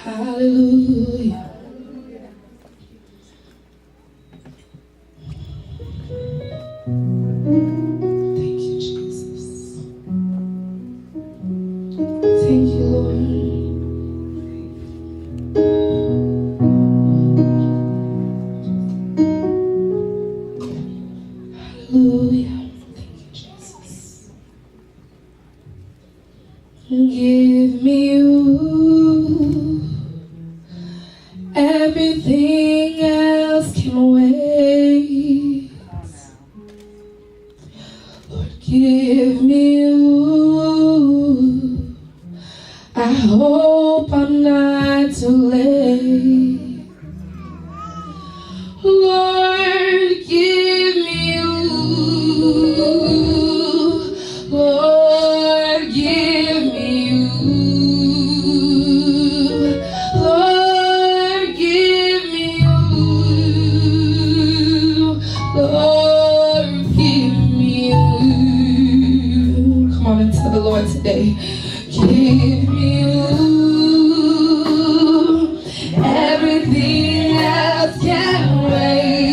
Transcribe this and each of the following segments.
Hallelujah. Thank you, Jesus. Thank you, Lord. Hallelujah. Thank you, Jesus. Give me you. Everything else can wait. Lord, give me you. I hope I'm not too late. Lord, give me you. Lord, give me you. Lord, give me you. Lord, give me you. Come on and tell the Lord today. Give me you. Everything else can wait.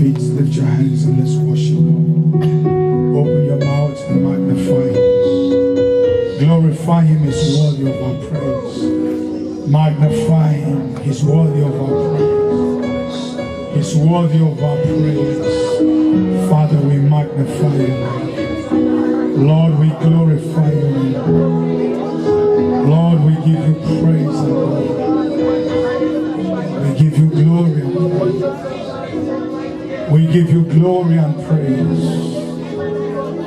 feet, lift your hands and let's worship Him. Open your mouth and magnify Him. Glorify Him, He's worthy of our praise. Magnify Him, He's worthy of our praise. He's worthy of our praise. Father, we magnify You. Lord, we glorify You. Lord, we give You praise and glory. We give You glory and praise. We give You glory and praise.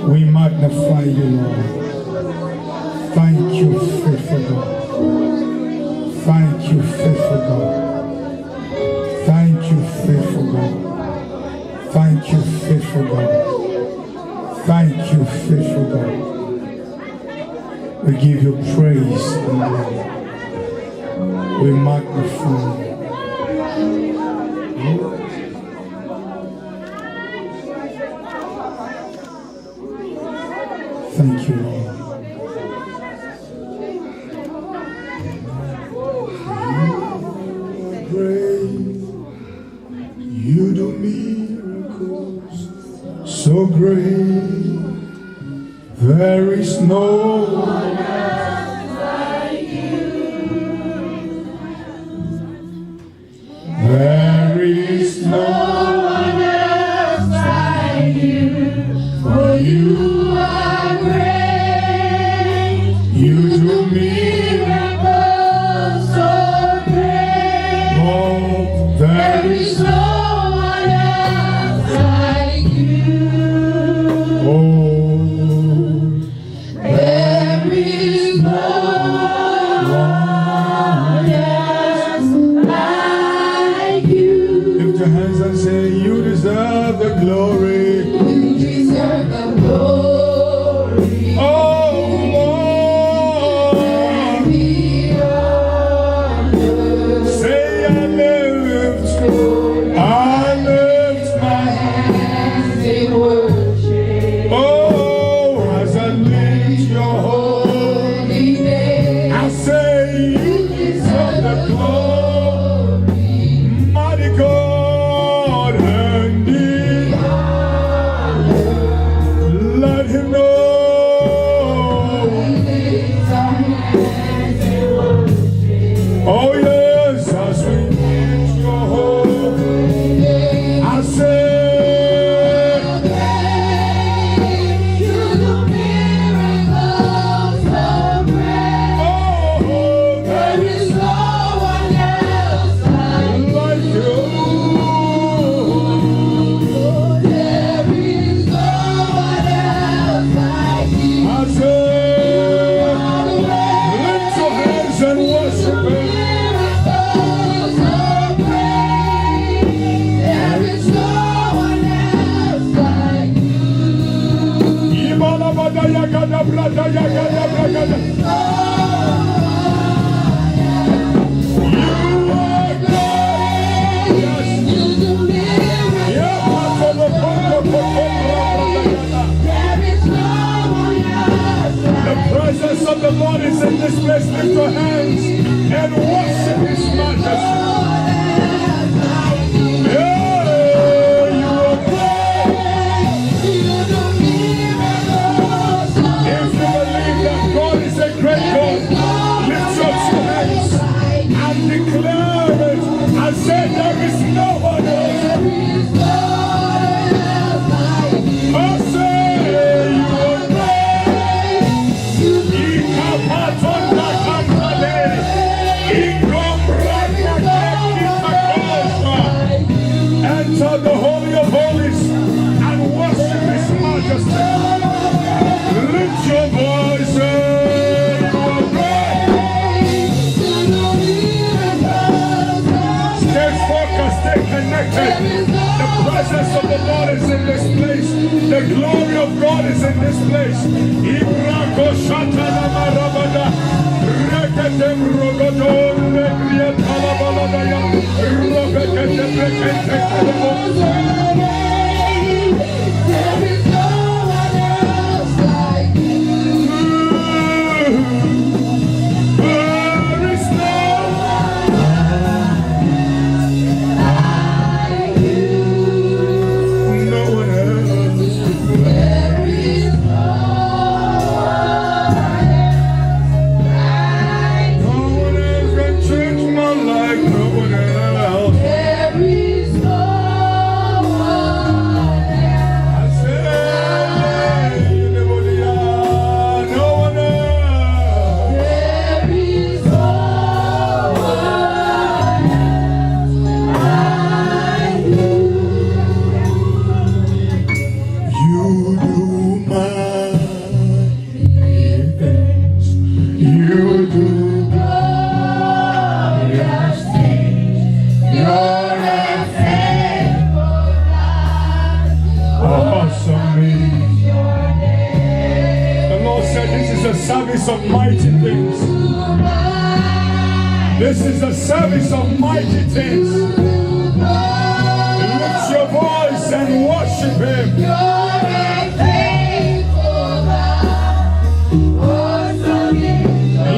We magnify You, Lord. Thank You, faithful God. Thank You, faithful God. Thank You, faithful God. Thank You, faithful God. Thank You, faithful God. We give You praise and glory. We magnify You. Thank You, Lord. You do miracles so great. There is no one else like You. There is no one else like You. For You are great. You do miracles so great. Oh, there is no one else like You. Oh, there is no one else like You. Lift your hands and say, You deserve the glory. You deserve the glory. Oh, Lord. And the honor. Say, I lift my hands in worship. Oh, as I lift Your holy name, I say You deserve the glory. Mighty God, and the honor. Let Him know. Lift our hands in worship. Oh yes, as we lift Your holy name, I say, You do miracles so great. Oh, there is no one else like You. There is no one else like You. I say, lift your hands and worship Him. Miracles so great. There is no one else like You. Ibalabadayagada bradayagada bragada. You are great. Yes. You do miracles. There is no one else like The presence of the Lord is in this place. Lift your hands and worship His majesty. Yeah, You are great. You do miracles so If you believe that God is a great God, lift up your hands and declare it and say, there is no one else. There is no one else like You. I say, You are great. You do Ikapatonda kantale. Ikombranda kekipakosha. Enter the Holy of Holies and worship His majesty. Lift your voice, say, You are great. You do miracles so Stay focused, stay connected. The presence of the Lord is in this place. The glory of God is in this place. Ibrako shatana marabada. Reketem rogodon negriya talabaladaya. Robekete brekete kalebo. There is no one else like You. There is no one else like You. Awesome me. The Lord said this is a service of mighty things. This is a service of mighty things. Lift your voice and worship Him.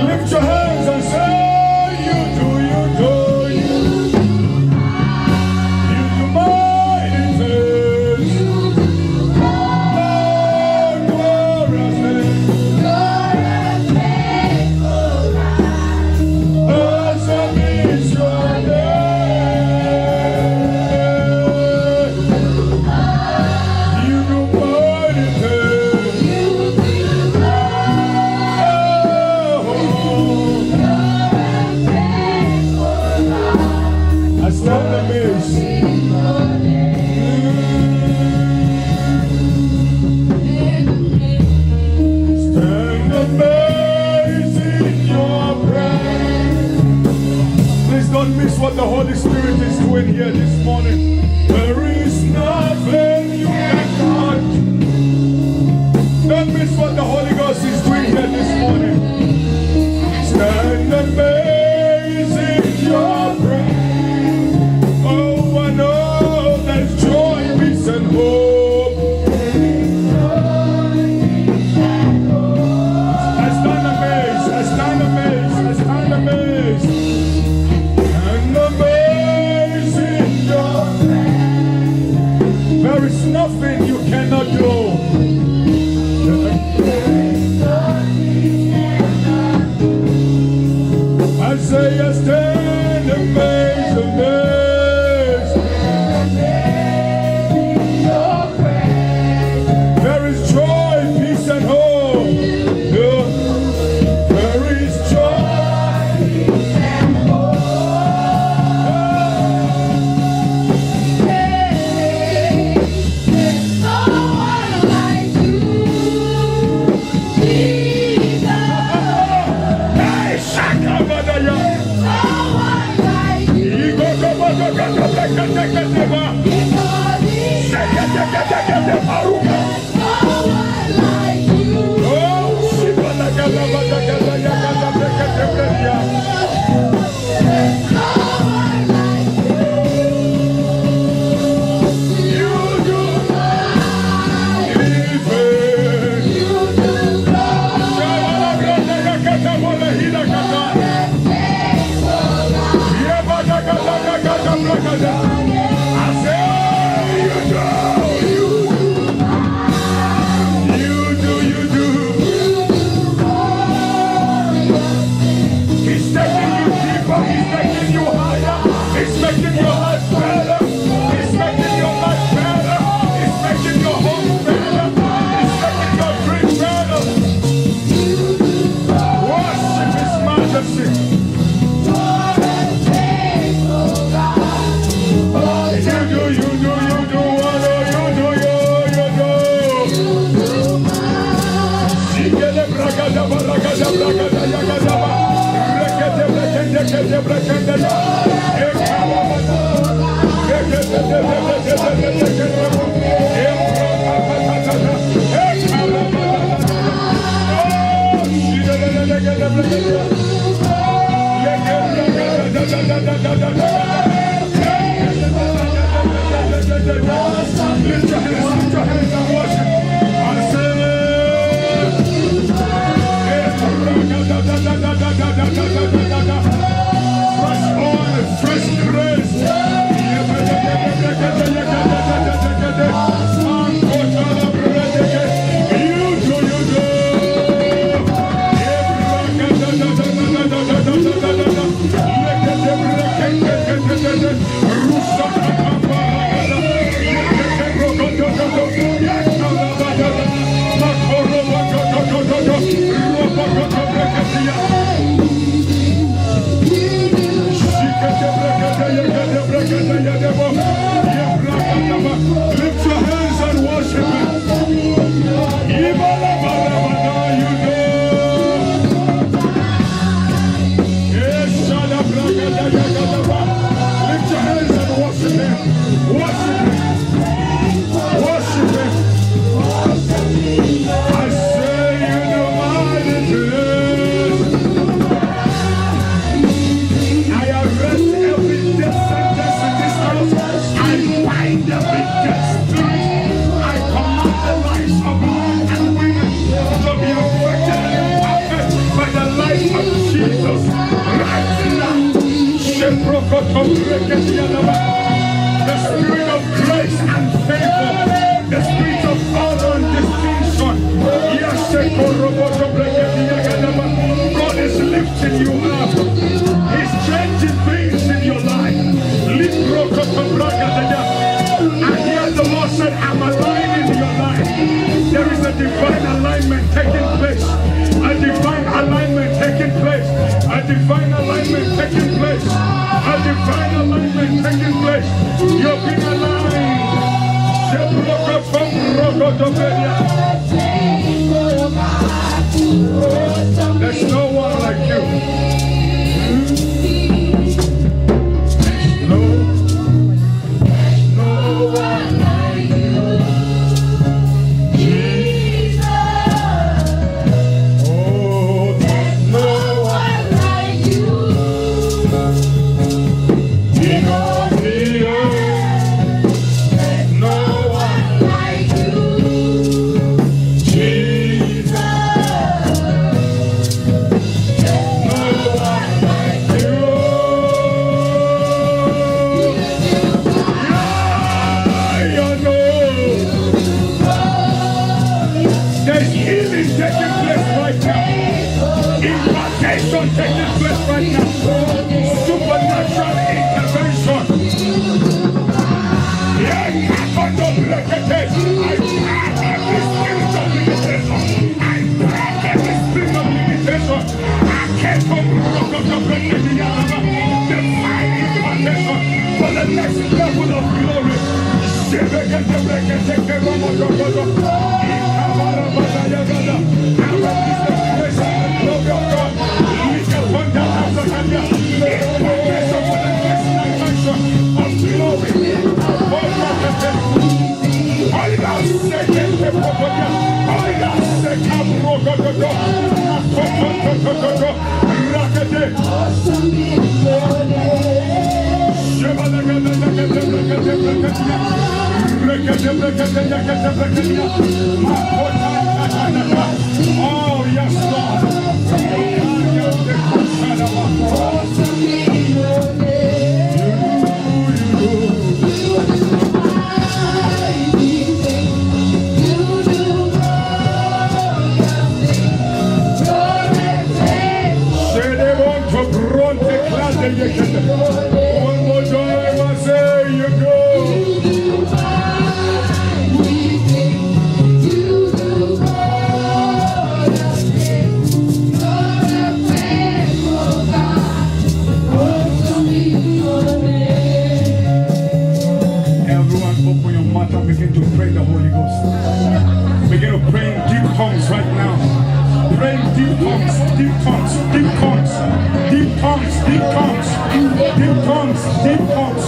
Lift your hands and say, you do mighty things. Lord, glorious things. Awesome is your name. You do mighty things. I stand amazed. Stand amazed in your presence. Please don't miss what the Holy Spirit is doing here this morning. There is nothing you cannot do. Don't miss what the Holy Ghost is doing here this morning. Stand amazed in your presence. Oh, I know there's joy, peace, and hope. I stand amazed, I stand amazed, I stand amazed. And amazed in your presence. There is nothing you cannot do. I say I stand amazed, amazed. There is joy, peace, and hope. Yeah. There is joy, peace, and Hey, Shakabadaya. He's taking you deeper, he's taking you higher, he's making your life better, he's making your life better, he's making your home better, he's making your dream better. Worship His majesty. Lift your hands and worship. Fresh oil, fresh grace. You do. spirit of grace and favor, the spirit of honor and distinction. God is lifting you up. He's changing things in your life. And here the Lord said, I'm aligning your life. There is a divine alignment taking place. A divine alignment taking place. A divine alignment taking place. A divine alignment taking place. You've been aligned. There's no one like you. No one like you. Jesus. Oh, there's no one like you. In all the earth, there's no one like you. Jesus. Taking place right now. Supernatural intervention. I break every spirit of limitation. I break every spirit of limitation. I can't come to break the divine intervention for the next level of glory. Oh, yes, Lord. One more time, I say you go. Everyone open your mouth and begin to pray the Holy Ghost. Begin to pray in deep tongues right now. Pray in deep tongues, deep tongues, deep tongues, deep tongues, deep tongues, deep tongues, deep tongues,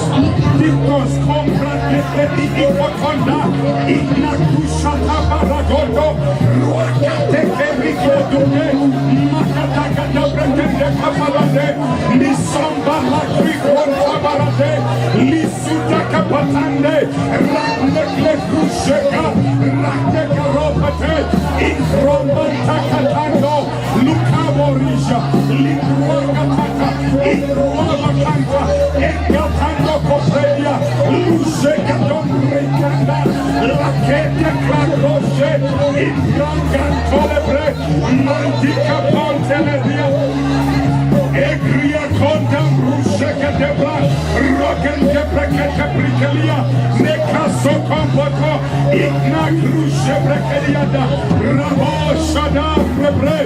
deep tongues. Compra the Icotonda, Ignacushata Baragodo, Ruacate Ricodume, Macataca da Pretende Caparade, Lisamba la Cricon Cabarade, Lisuta Capatande, Rakne Crusheka, Rakne Caropate, Incroman Takatando, Lucaborisha, Licuacatata, Incroamacanta, Encatando Copelia, Lucecadon Recanda, Laquete Claroche, Incrangan Tolebre, Mandica Pontelebia, Egria Condam Ruseka Debra, Rogan Debrecata Bricalia, Necaso Compoto, Igna Crushe Brecadiada, Rabo Shada Rebre,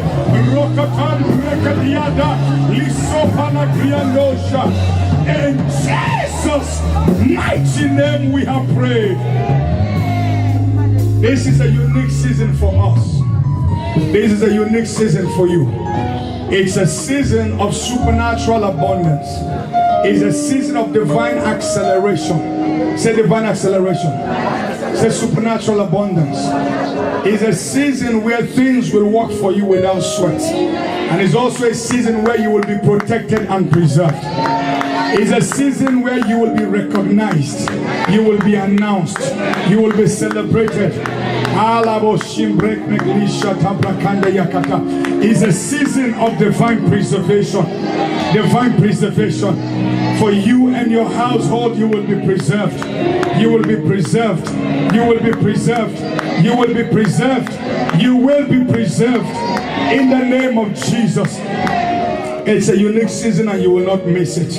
Rocatan Brecadiada, Lisopana Griandosha. In Jesus' mighty name we have prayed. This is a unique season for us. This is a unique season for you. It's a season of supernatural abundance. It's a season of divine acceleration. Say divine acceleration. Say supernatural abundance. It's a season where things will work for you without sweat. And it's also a season where you will be protected and preserved. It's a season where you will be recognized. You will be announced. You will be celebrated. It's a season of divine preservation. Divine preservation. For you and your household, you will be preserved. You will be preserved. You will be preserved. You will be preserved. You will be preserved in the name of Jesus. It's a unique season and you will not miss it.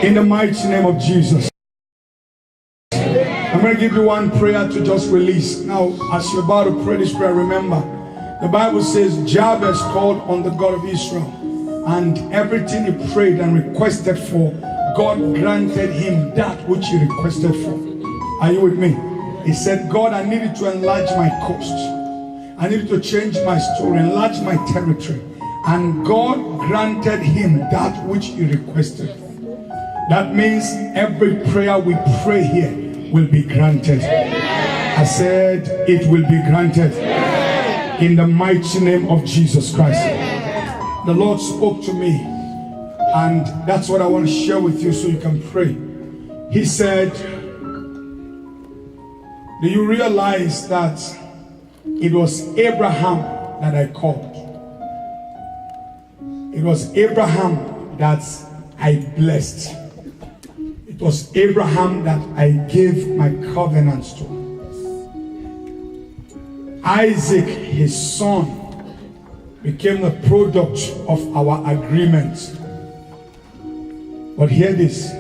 In the mighty name of Jesus. I'm going to give you one prayer to just release. Now, as you're about to pray this prayer, remember, the Bible says Jabez called on the God of Israel, and everything he prayed and requested for, God granted him that which he requested for. Are you with me? He said, God, I need you to enlarge my coast. I need you to change my story, enlarge my territory. And God granted him that which he requested for. That means every prayer we pray here will be granted. I said it will be granted in the mighty name of Jesus Christ. The Lord spoke to me, and that's what I want to share with you so you can pray. He said, do you realize that it was Abraham that I called? It was Abraham that I blessed. It was Abraham that I gave my covenants to. Isaac, his son, became the product of our agreement. But hear this.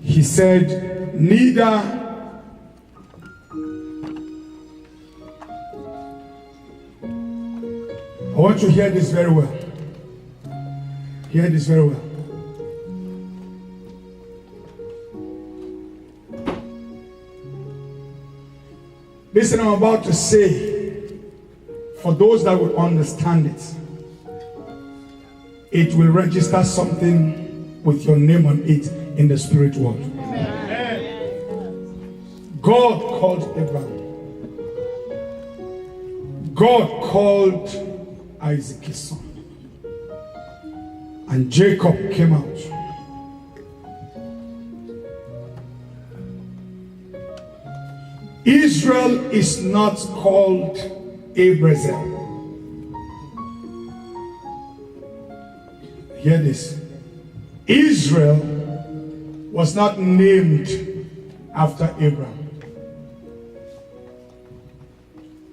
He said, neither I want you to hear this very well. Hear this very well. Listen, I'm about to say, for those that will understand it, it will register something with your name on it in the spirit world. God called Abraham. God called Isaac, his son. And Jacob came out. Israel is not called Abrazel. Hear this. Israel was not named after Abraham.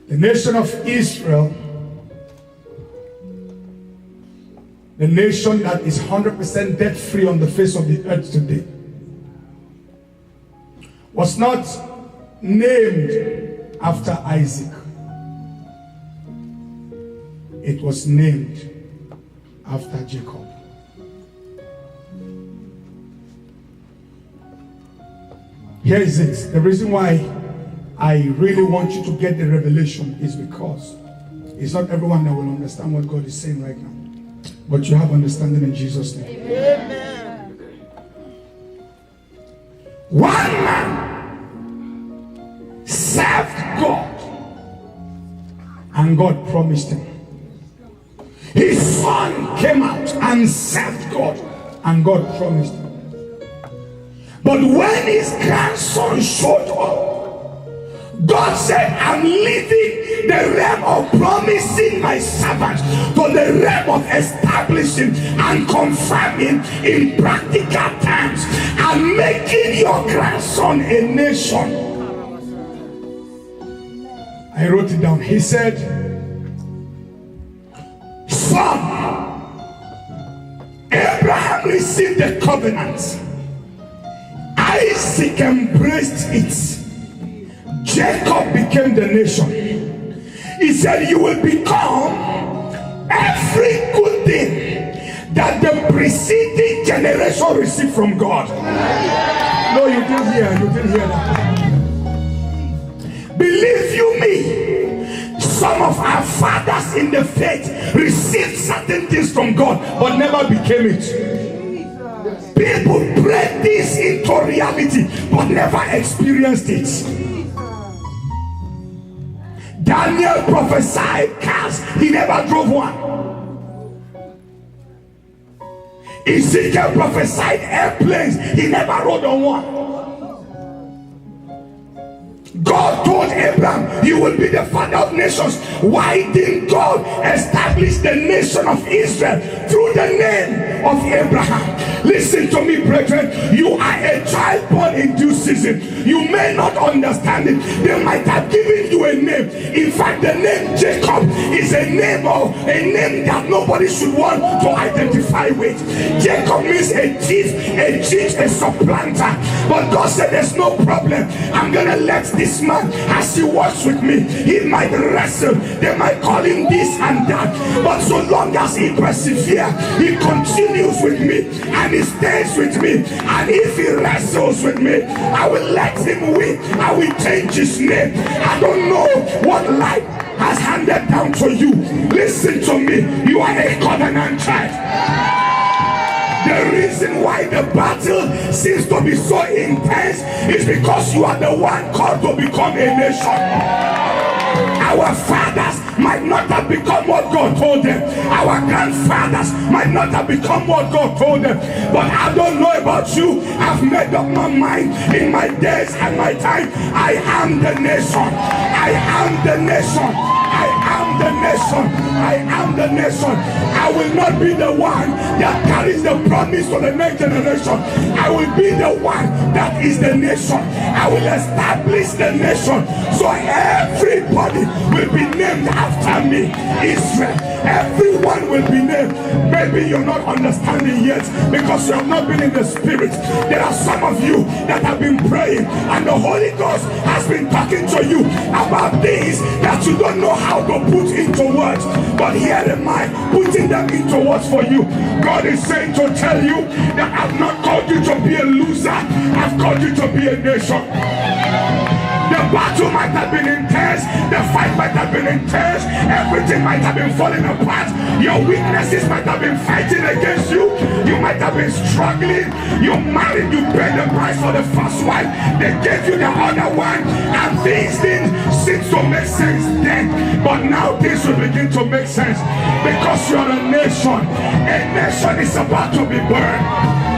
The nation of Israel, the nation that is 100% debt-free on the face of the earth today, was not named after Isaac. It was named after Jacob. Here is it. The reason why I really want you to get the revelation is because it's not everyone that will understand what God is saying right now. But you have understanding in Jesus' name. Amen. One man served God, and God promised him. His son came out and served God, and God promised him. But when his grandson showed up, God said, I'm leaving the realm of promising my servant to the realm of establishing and confirming in practical terms and making your grandson a nation. I wrote it down. He said, son, Abraham received the covenant. Isaac embraced it. Jacob became the nation. He said, you will become every good thing that the preceding generation received from God. No, you didn't hear that. Believe you me, some of our fathers in the faith received certain things from God but never became it. People prayed this into reality but never experienced it. Daniel prophesied cars, he never drove one. Ezekiel prophesied airplanes, he never rode on one. God told Abraham, you will be the father of nations. Why didn't God establish the nation of Israel through the name of Abraham. Listen to me, brethren. You are a child born in due season. You may not understand it. They might have given you a name. In fact, the name Jacob is a name that nobody should want to identify with. Jacob means a thief, a supplanter. But God said, there's no problem. I'm gonna let this man, as he works with me, he might wrestle. They might call him this and that. But so long as he perseveres, he continues with me, and he stays with me, and if he wrestles with me, I will let him win. I will change his name. I don't know what life has handed down to you. Listen to me. You are a covenant child. The reason why the battle seems to be so intense is because you are the one called to become a nation. Our fathers might not have become what God told them. Our grandfathers might not have become what God told them. But I don't know about you. I've made up my mind in my days and my time. I am the nation. I am the nation. I am the nation. I am the nation. I will not be the one that carries the promise to the next generation. I will be the one that is the nation. I will establish the nation. So everybody will be named after me. Israel. Everyone will be named. Maybe you're not understanding yet because you have not been in the spirit. There are some of you that have been praying and the Holy Ghost has been talking to you about things that you don't know how to put into words. But here am I putting them into words for you. God is saying to tell you that I've not called you to be a loser. I've called you to be a nation. The battle might have been intense. The fight might have been intense. Everything might have been falling apart. Your weaknesses might have been fighting against you. You might have been struggling. You married, you paid the price for the first wife. They gave you the other one. And these things seem to make sense then. But now things will begin to make sense. Because you're a nation. A nation is about to be burned.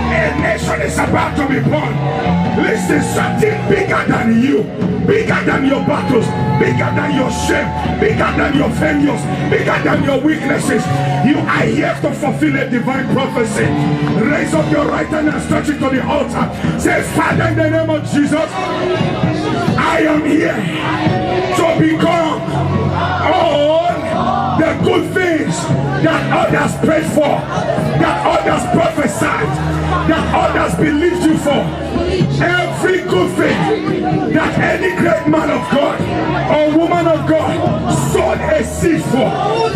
A nation is about to be born. Listen, something bigger than you, bigger than your battles, bigger than your shame, bigger than your failures, bigger than your weaknesses. You are here to fulfill a divine prophecy. Raise up your right hand and stretch it to the altar. Say, Father, in the name of Jesus, I am here to become all the good things that others prayed for, that others prophesied, that others believed you for. Every good thing that any great man of God or woman of God sowed a seed for,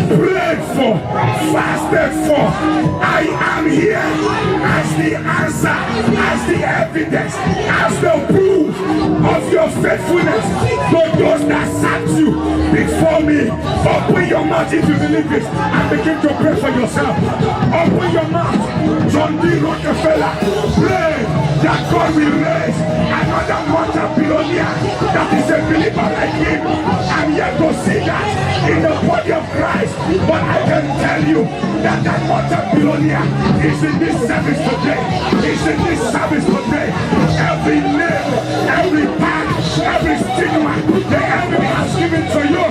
prayed for, fasted for, I am here as the answer, as the evidence, as the proof of your faithfulness to those that sat you before me. Open your mouth if you believe it and begin to pray for yourself. Open your mouth. John D. Rockefeller, pray that God will raise another multi-billionaire that is a believer like him. I'm yet to see that in the body of Christ, but I can tell you that that multi-billionaire is in this service today. Is in this service today. Every name, every tag, every stigma the enemy has given to you,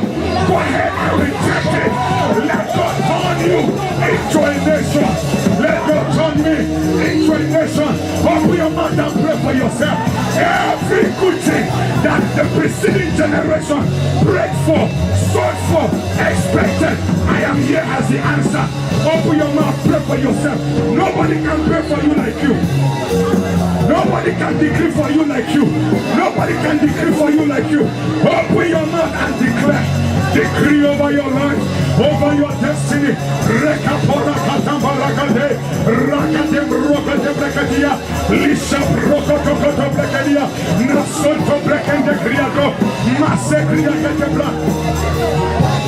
go ahead and reject it. Let God turn you into a nation. Let God turn me into a nation. Open your mouth and pray for yourself. Every good thing that the preceding generation prayed for, sought for, expected, I am here as the answer. Open your mouth, pray for yourself. Nobody can pray for you like you. Nobody can decree for you like you. Nobody can decree for you like you. Open your mouth and declare. Decree over your life, over your destiny. Rekapora katambarakade, rakade brokade brekadia, lisha brokotokoto brekadia, nasoto brekende kriado, masekria ketebra.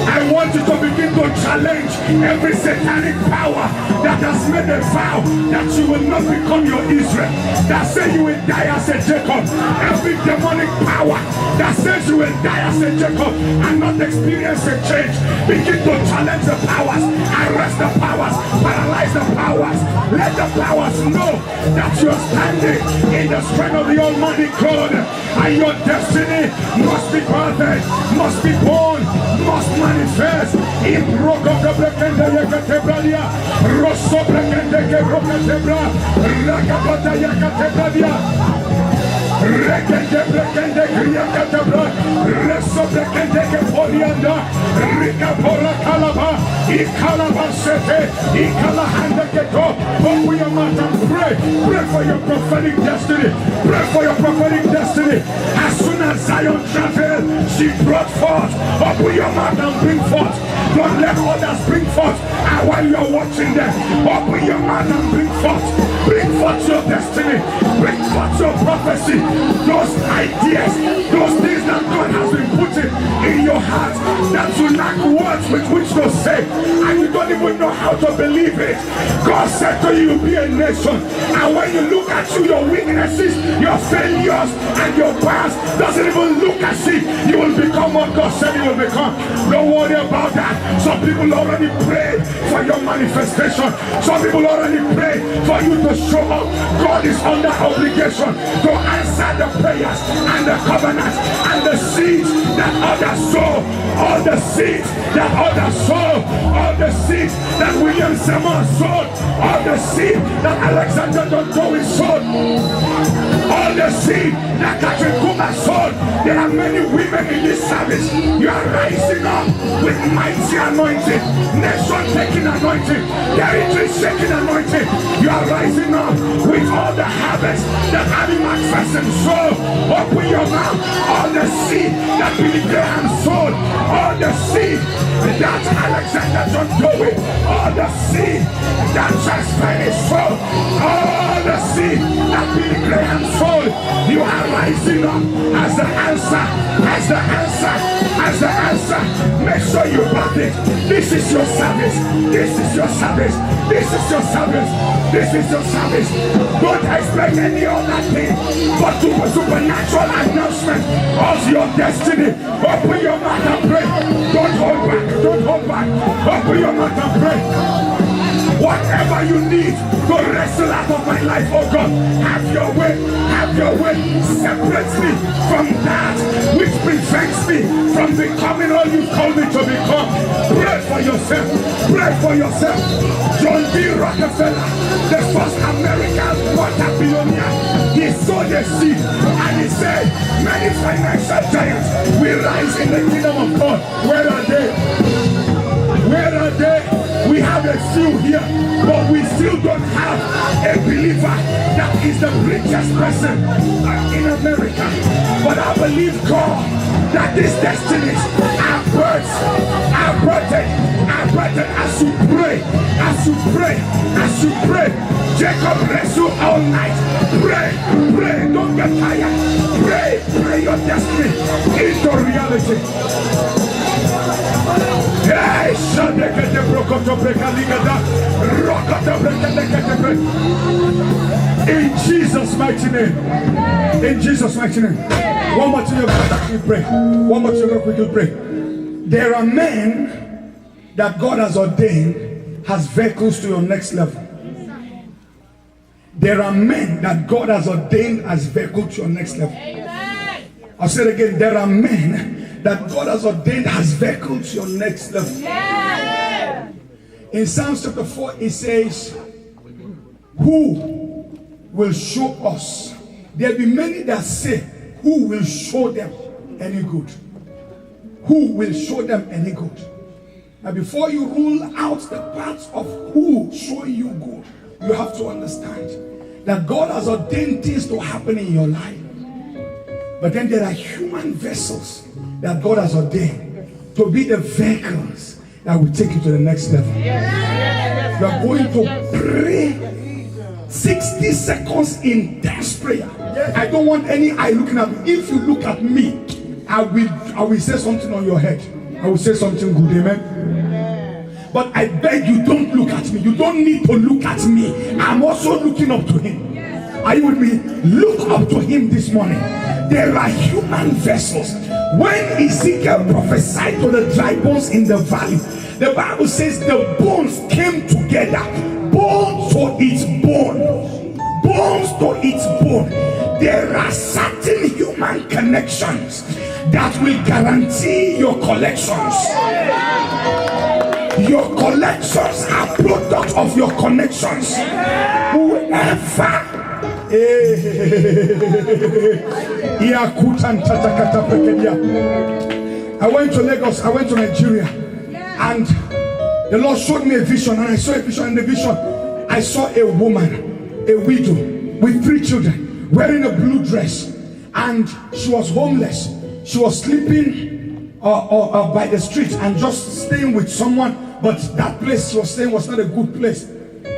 I want you to begin to challenge every satanic power that has made a vow that you will not become your Israel, that says you will die as a Jacob. Every demonic power that says you will die as a Jacob and not experience a change, begin to challenge the powers, arrest the powers, paralyze the powers. Let the powers know that you are standing in the strength of the Almighty God, and your destiny must be birthed, must be born, must manifest. In Rokota Brekende Yakatebradia, Rosso Brekende Rokatebra, Rakapata Yakatebradia. Rekende Brekende Kriakatabra, Reso Brekende Polianda, Rika Pora Kalaba, Ikalaba Sete, Ikalahanda Keto. Open your mouth and pray. Pray for your prophetic destiny. Pray for your prophetic destiny. As soon as Zion traveled, she brought forth. Open your mouth and bring forth. Don't let others bring forth. And while you're watching them, open your mouth and bring forth. Bring forth your destiny. Bring forth your prophecy. Those ideas, those things that God has been putting in your heart, that you lack words with which to say, and you don't even know how to believe it. God said to you, be a nation. And when you look at you, your weaknesses, your failures, and your past doesn't even look as if you will become what God said you will become. Don't worry about that. Some people already prayed for your manifestation. Some people already prayed for you to show up. God is under obligation to answer the prayers and the covenants and the seeds that others sow. All the seeds that others sow. All the seeds that William Seymour sowed. All the seeds that Alexander Dontowi sowed. All the seed that Catherine Kuma sowed. There are many women in this service. You are rising up with mighty anointing, nation taking anointing, territory shaking anointing. You are rising up with all the harvest that Abby McPherson sowed. Open your mouth. All the seed that Billy Graham sowed. All the seed that Alexander Dontowi. All the seed that Charles Finney sowed. All the seed that Billy Graham sowed. You are rising up as the answer, as the answer, as the answer. Make sure you back it. This is your service. This is your service. This is your service. This is your service. Don't expect any other thing but to a supernatural announcement of your destiny. Open your mouth and pray. Don't hold back. Don't hold back. Open your mouth and pray. Whatever you need to wrestle out of my life, oh God, have your way, have your way. Separate me from that which prevents me from becoming all you've called me to become. Pray for yourself, pray for yourself. John D. Rockefeller, the first American multi-billionaire, he sowed a seed and he said, many financial giants will rise in the kingdom of God. Where are they? Where are they? We have a few here, but we still don't have a believer that is the richest person in America. But I believe God that these destinies are births, are birthed as you pray, as you pray, as you pray. Jacob wrestled all night. Pray, pray, don't get tired. Pray, pray your destiny into reality. In Jesus' mighty name. In Jesus' mighty name. One more thing, you pray. One more thing, you quickly pray. There are men that God has ordained as vehicles to your next level. There are men that God has ordained as vehicles to your next level. I'll say it again. There are men that God has ordained as vehicles to your next level. Yeah. In Psalms chapter 4, it says, who will show us? There'll be many that say, who will show them any good? Who will show them any good? Now, before you rule out the parts of who show you good, you have to understand that God has ordained things to happen in your life. But then there are human vessels that God has ordained to be the vehicles that will take you to the next level. You are going to pray 60 seconds intense prayer. I don't want any eye looking at me. If you look at me, I will say something on your head. I will say something good. Amen. But I beg you, don't look at me. You don't need to look at me. I'm also looking up to him. Are you with me? Look up to him this morning. There are human vessels. When Ezekiel prophesied to the dry bones in the valley, the Bible says the bones came together. Bone for its bone. bones to its bone. There are certain human connections that will guarantee your collections. Your collections are products of your connections. Whoever I went to Lagos, I went to Nigeria, and the Lord showed me a vision, and I saw a vision. In the vision, I saw a woman, a widow, with 3 children, wearing a blue dress, and she was homeless. She was sleeping by the street and just staying with someone, but that place she was staying was not a good place.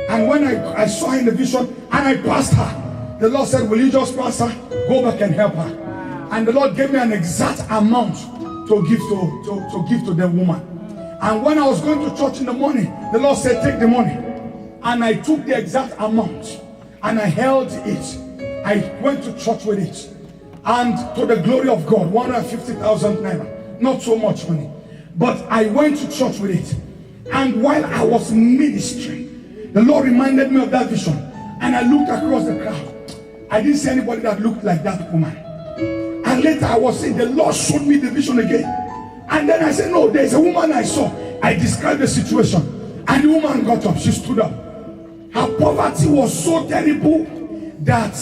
And when I saw her in the vision, and I passed her, the Lord said, will you just pass her? Go back and help her. And the Lord gave me an exact amount to give to the woman. And when I was going to church in the morning, the Lord said, take the money. And I took the exact amount and I held it. I went to church with it. And to the glory of God, 150,000 naira. Not so much money. But I went to church with it. And while I was ministering, the Lord reminded me of that vision. And I looked across the crowd. I didn't see anybody that looked like that woman. And later I was saying, the Lord showed me the vision again. And then I said, no, there's a woman I saw. I described the situation. And the woman got up. She stood up. Her poverty was so terrible that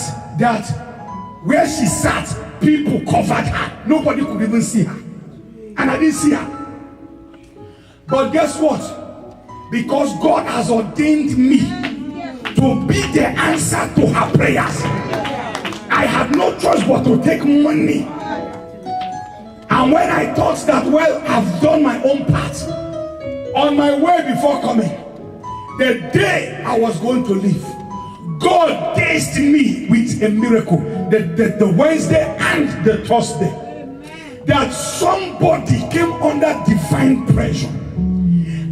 where she sat, people covered her. Nobody could even see her. And I didn't see her. But guess what? Because God has ordained me to be the answer to her prayers, I had no choice but to take money. And when I thought that, well, I've done my own part, on my way before coming, the day I was going to leave, God tasted me with a miracle. The Wednesday and the Thursday, that somebody came under divine pressure.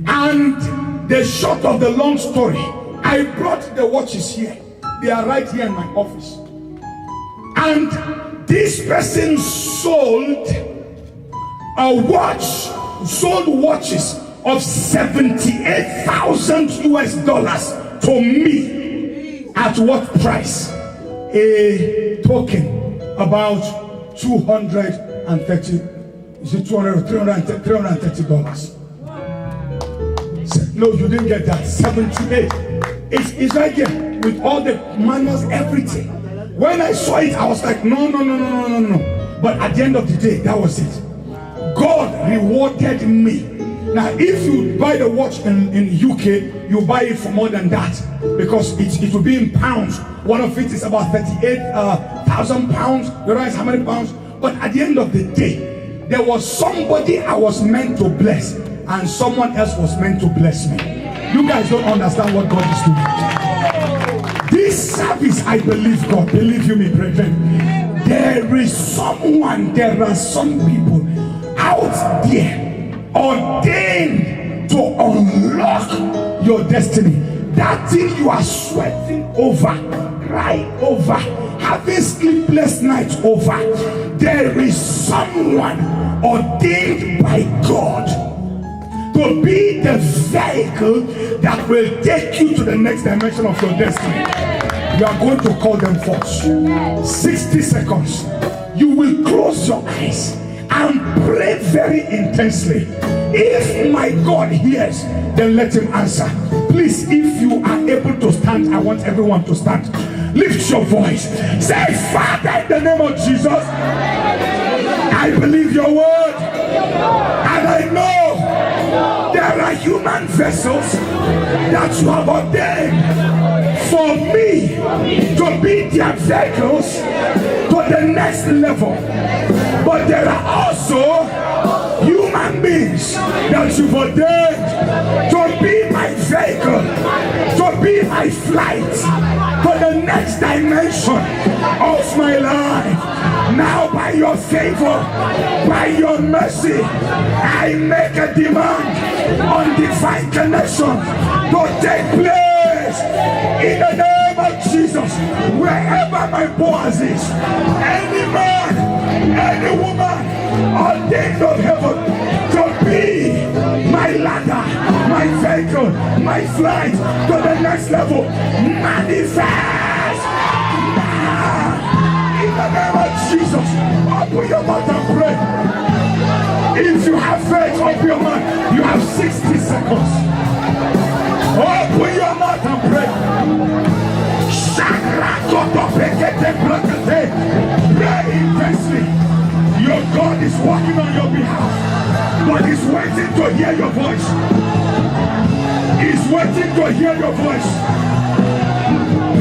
And the short of the long story, I brought the watches here. They are right here in my office. And this person sold watches of 78,000 US dollars to me. At what price? A token about 230. Is it 200 or 330 dollars? No, you didn't get that. 78. It's right here with all the manuals, everything. When I saw it, I was like, no. But at the end of the day, that was it. God rewarded me. Now, if you buy the watch in UK, you buy it for more than that, because it will be in pounds. One of it is about 38,000 pounds. You realize how many pounds? But at the end of the day, there was somebody I was meant to bless, and someone else was meant to bless me. You guys don't understand what God is doing. This service, I believe God. Believe you me, brethren. There are some people out there ordained to unlock your destiny. That thing you are sweating over, crying over, having sleepless nights over, there is someone ordained by God to be the vehicle that will take you to the next dimension of your destiny. You are going to call them forth. 60 seconds. You will close your eyes and pray very intensely. If my God hears, then let him answer. Please, if you are able to stand, I want everyone to stand. Lift your voice. Say, Father, in the name of Jesus, I believe your word, and I know there are human vessels that you have ordained for me to be their vehicles to the next level. But there are also human beings that you've ordained to be my vehicle, to be my flight to the next dimension of my life. Now, by your favor, by your mercy, I make a demand on divine connection to take place in the name of Jesus. Wherever my Boaz is, any man, any woman ordained of heaven to be my ladder, my vehicle, my flight to the next level, manifest the name of Jesus, open your mouth and pray. If you have faith, open your mouth. You have 60 seconds. Open your mouth and pray. Pray intensely. Your God is working on your behalf, but He's waiting to hear your voice. He's waiting to hear your voice.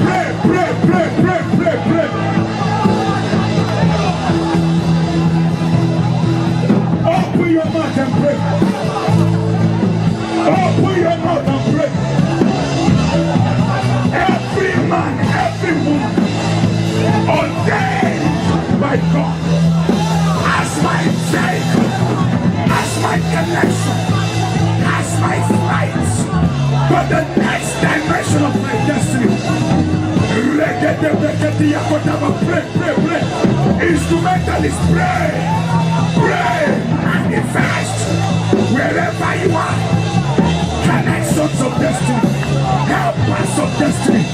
Pray, pray, pray, pray, pray, pray. Open your mouth and pray. Open your mouth and pray. Every man, every woman ordained by God as my vehicle, as my connection, as my flight for the next dimension of my destiny. Pray, pray, pray. Instrumentalists, pray, pray, manifest wherever you are. Connections of destiny, helpers of destiny.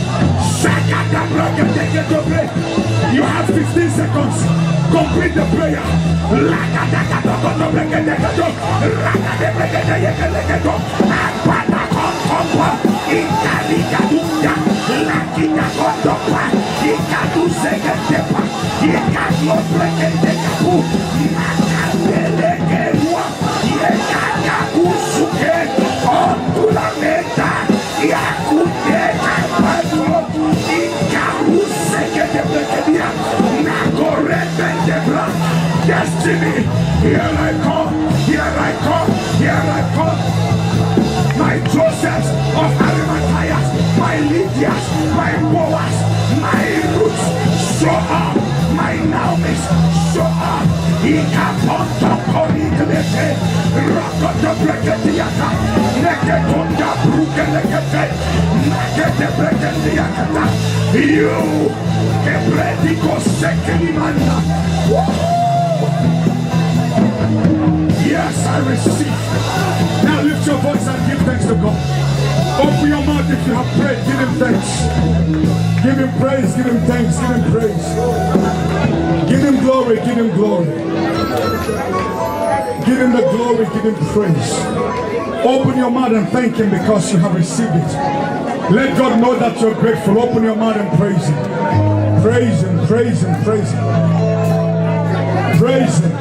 You have 15 seconds. Complete the prayer. Destiny, here I come, here I come, here I come. My Josephs of Arimathea, my Lydias, my Boaz, my Roots, show up, my Naomis, show up. Ikaponto koriglete, rokoto breketiaka, neketonda brukelekete, nakete breketiakata. You, kebrediko sekelimanda. Yes, I receive. Now lift your voice and give thanks to God. Open your mouth if you have prayed. Give Him thanks. Give Him praise. Give Him thanks. Give Him praise. Give Him glory. Give Him glory. Give Him the glory. Give Him praise. Open your mouth and thank Him because you have received it. Let God know that you're grateful. Open your mouth and praise Him. Praise Him. Praise Him. Praise Him. Praise Him.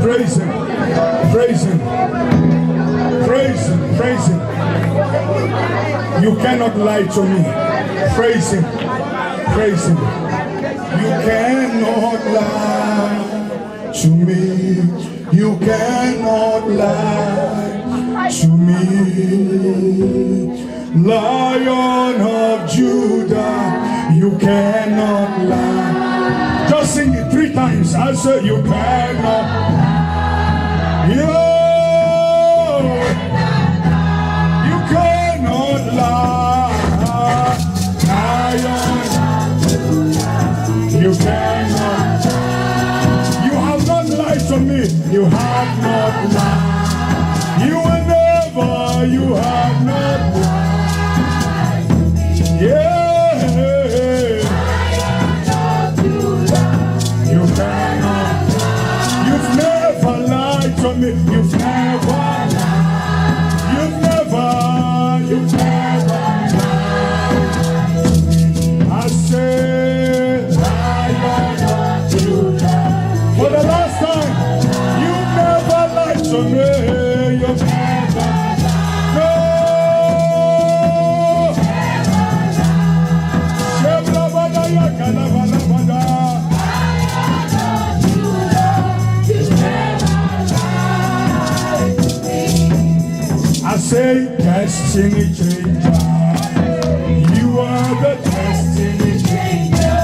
Praise Him. Praise Him. Praise Him. Praise Him. You cannot lie to me. Praise Him. Praise Him. You cannot lie to me. You cannot lie to me. Lion of Judah, you cannot lie. Just sing it 3 times. I said you cannot lie. You cannot lie. Lion, you cannot lie. You have not lied to me. You have not lied. You will never, you have not lied. Yeah. You cannot. You've never lied to me. You've never lied. You've never lied. I say, Lion of Judah. For the last time, you've never lied to me. You've never lied. No. I say destiny changer. You are the destiny changer.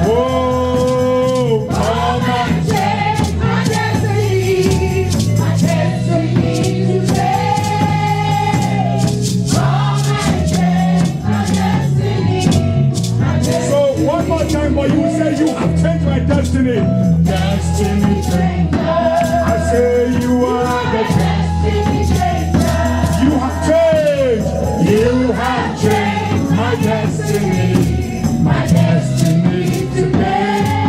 Oh, come on. Change my destiny today. Come and change my destiny. So one more time, but you say you have changed my destiny. Destiny changer. I say you are the destiny changer. You have changed. You have changed my destiny. My destiny today.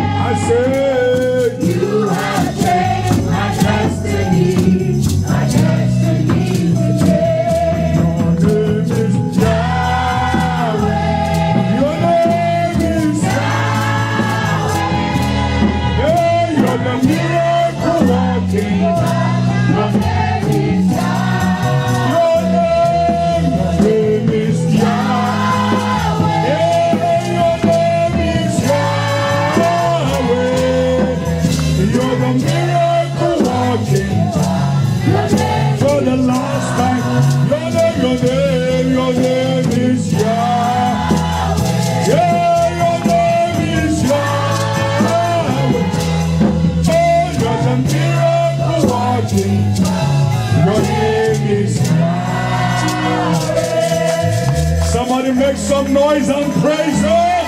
some noise and praise Him.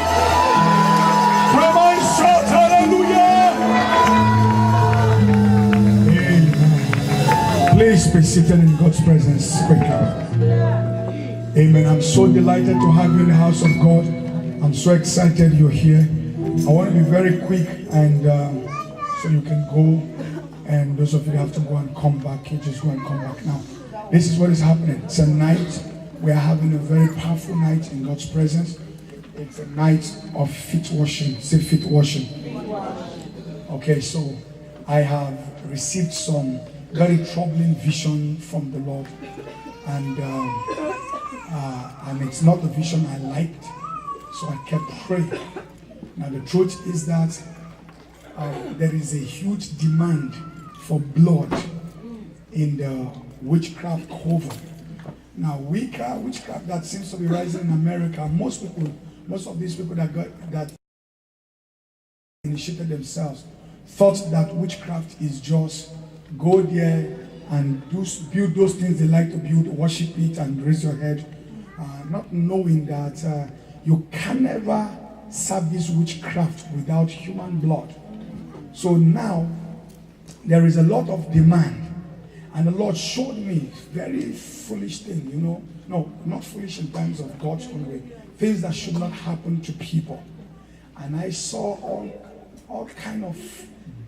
Come on, shout hallelujah. Amen. Please be seated in God's presence quickly. Amen. I'm so delighted to have you in the house of God. I'm so excited you're here. I want to be very quick and so you can go. And those of you that have to go and come back, you just go and come back now. This is what is happening. It's a night. We are having a very powerful night in God's presence. It's a night of feet washing. Say feet washing. Okay, so I have received some very troubling vision from the Lord. And it's not the vision I liked. So I kept praying. Now the truth is that there is a huge demand for blood in the witchcraft coven. Now, witchcraft that seems to be rising in America, most of these people that initiated themselves thought that witchcraft is just go there and build those things they like to build, worship it and raise your head, not knowing that you can never service witchcraft without human blood. So now, there is a lot of demand. And the Lord showed me very foolish thing, No, not foolish in terms of God's own way. Things that should not happen to people. And I saw all kind of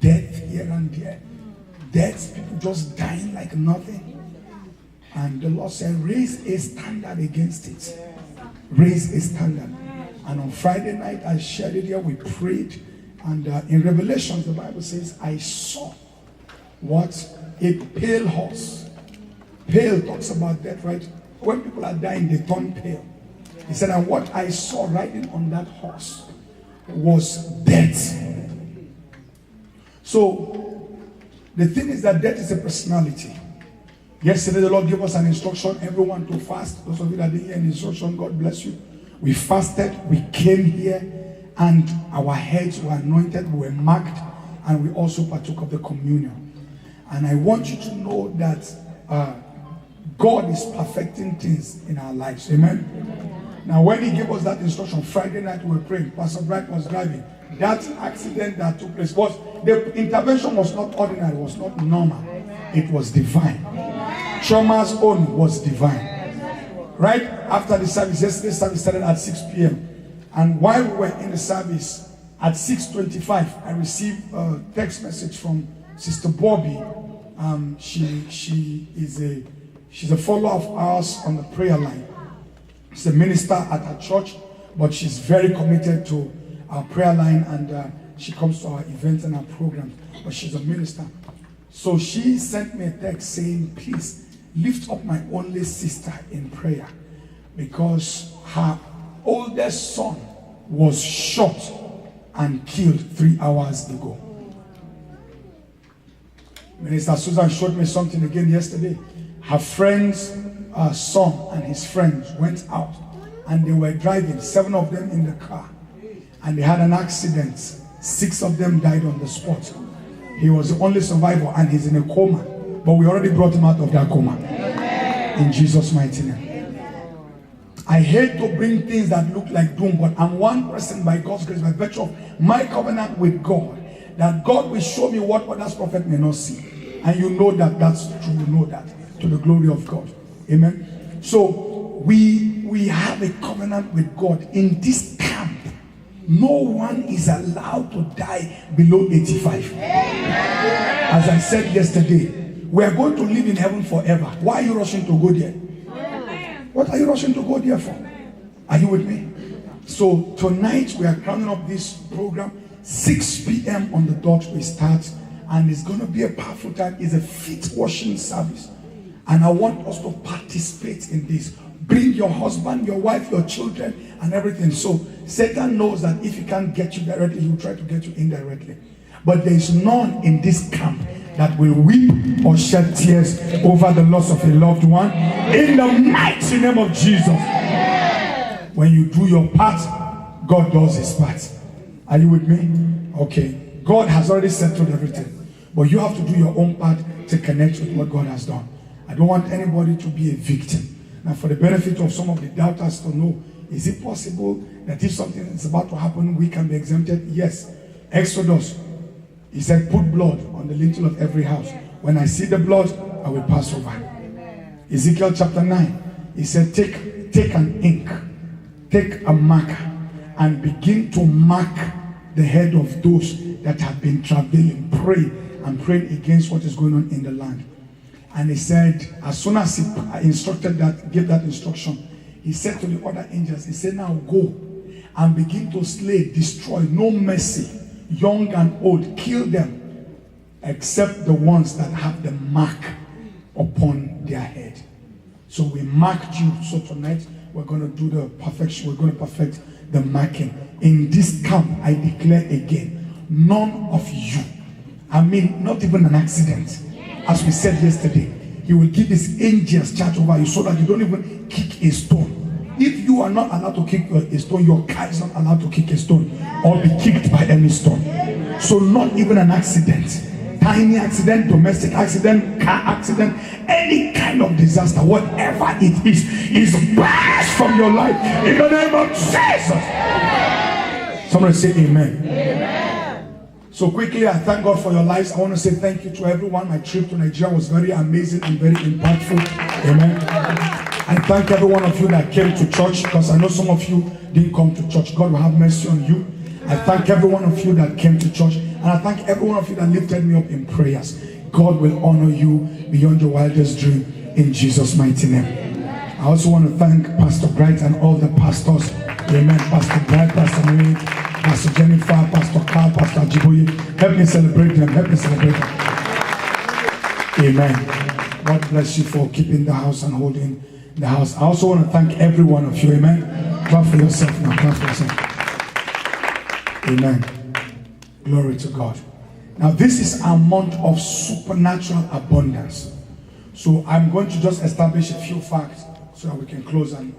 death here and there. Death, people just dying like nothing. And the Lord said, raise a standard against it. Raise a standard. And on Friday night, I shared it here, we prayed. And in Revelation, the Bible says, I saw what? A pale horse. Pale talks about death, right? When people are dying, they turn pale. He said, and what I saw riding on that horse was death. So, the thing is that death is a personality. Yesterday, the Lord gave us an instruction, everyone to fast. Those of you that didn't hear an instruction, God bless you. We fasted, we came here, and our heads were anointed, we were marked, and we also partook of the communion. And I want you to know that God is perfecting things in our lives. Amen? Now, when He gave us that instruction, Friday night we were praying, Pastor Bright was driving. That accident that took place the intervention was not ordinary, it was not normal. It was divine. Trauma's own was divine. Right after the service, yesterday's service started at 6 p.m. And while we were in the service, at 6:25, I received a text message from Sister Bobby. She's a follower of ours on the prayer line. She's a minister at her church, but she's very committed to our prayer line, and she comes to our events and our programs. But she's a minister. So she sent me a text saying, please lift up my only sister in prayer, because her oldest son was shot and killed 3 hours ago. Minister Susan showed me something again yesterday. Her friend's son and his friends went out and they were driving, 7 of them in the car, and they had an accident. 6 of them died on the spot. He was the only survivor and he's in a coma, but we already brought him out of that coma. In Jesus' mighty name. I hate to bring things that look like doom, but I'm one person by God's grace, by virtue of my covenant with God, that God will show me what others prophet may not see. And you know that that's true. You know that, to the glory of God. Amen. So we have a covenant with God. In this camp, no one is allowed to die below 85. As I said yesterday, we are going to live in heaven forever. Why are you rushing to go there? What are you rushing to go there for? Are you with me? So tonight we are crowning up this program. 6 p.m. on the dot we start, and it's going to be a powerful time. It's a feet washing service, and I want us to participate in this. Bring your husband, your wife, your children, and everything. So Satan knows that if he can't get you directly, he will try to get you indirectly. But there is none in this camp that will weep or shed tears over the loss of a loved one. In the mighty name of Jesus. When you do your part, God does his part. Are you with me? Okay. God has already settled everything. But you have to do your own part to connect with what God has done. I don't want anybody to be a victim. Now, for the benefit of some of the doubters to know, Is it possible that if something is about to happen, we can be exempted? Yes. Exodus, he said, put blood on the lintel of every house. When I see the blood, I will pass over. Ezekiel chapter 9, he said, take an ink, take a marker, and begin to mark the head of those that have been traveling, praying against what is going on in the land. And he said, as soon as he gave that instruction, he said to the other angels, he said, now go and begin to slay, destroy, no mercy, young and old, kill them, except the ones that have the mark upon their head. So we marked you. So tonight we're going to do the perfection. We're going to perfect the marking. In this camp, I declare again, none of you, not even an accident. As we said yesterday, he will give his angels charge over you so that you don't even kick a stone. If you are not allowed to kick a stone, your car is not allowed to kick a stone or be kicked by any stone. So not even an accident. Tiny accident, domestic accident, car accident, any kind of disaster, whatever it is passed from your life in the name of Jesus. Somebody say amen. Amen. So quickly, I thank God for your lives. I want to say thank you to everyone. My trip to Nigeria was very amazing and very impactful. Amen. I thank every one of you that came to church, because I know some of you didn't come to church. God will have mercy on you. I thank every one of you that came to church, and I thank every one of you that lifted me up in prayers. God will honor you beyond your wildest dream in Jesus' mighty name. I also want to thank Pastor Bright and all the pastors. Amen. Pastor Bright, Pastor Mary, Pastor Jennifer, Pastor Carl, Pastor Jiboye. Help me celebrate them. Help me celebrate them. Amen. God bless you for keeping the house and holding the house. I also want to thank every one of you. Amen. Clap for yourself now. Clap for yourself. Amen. Glory to God. Now this is a month of supernatural abundance. So I'm going to just establish a few facts so that we can close and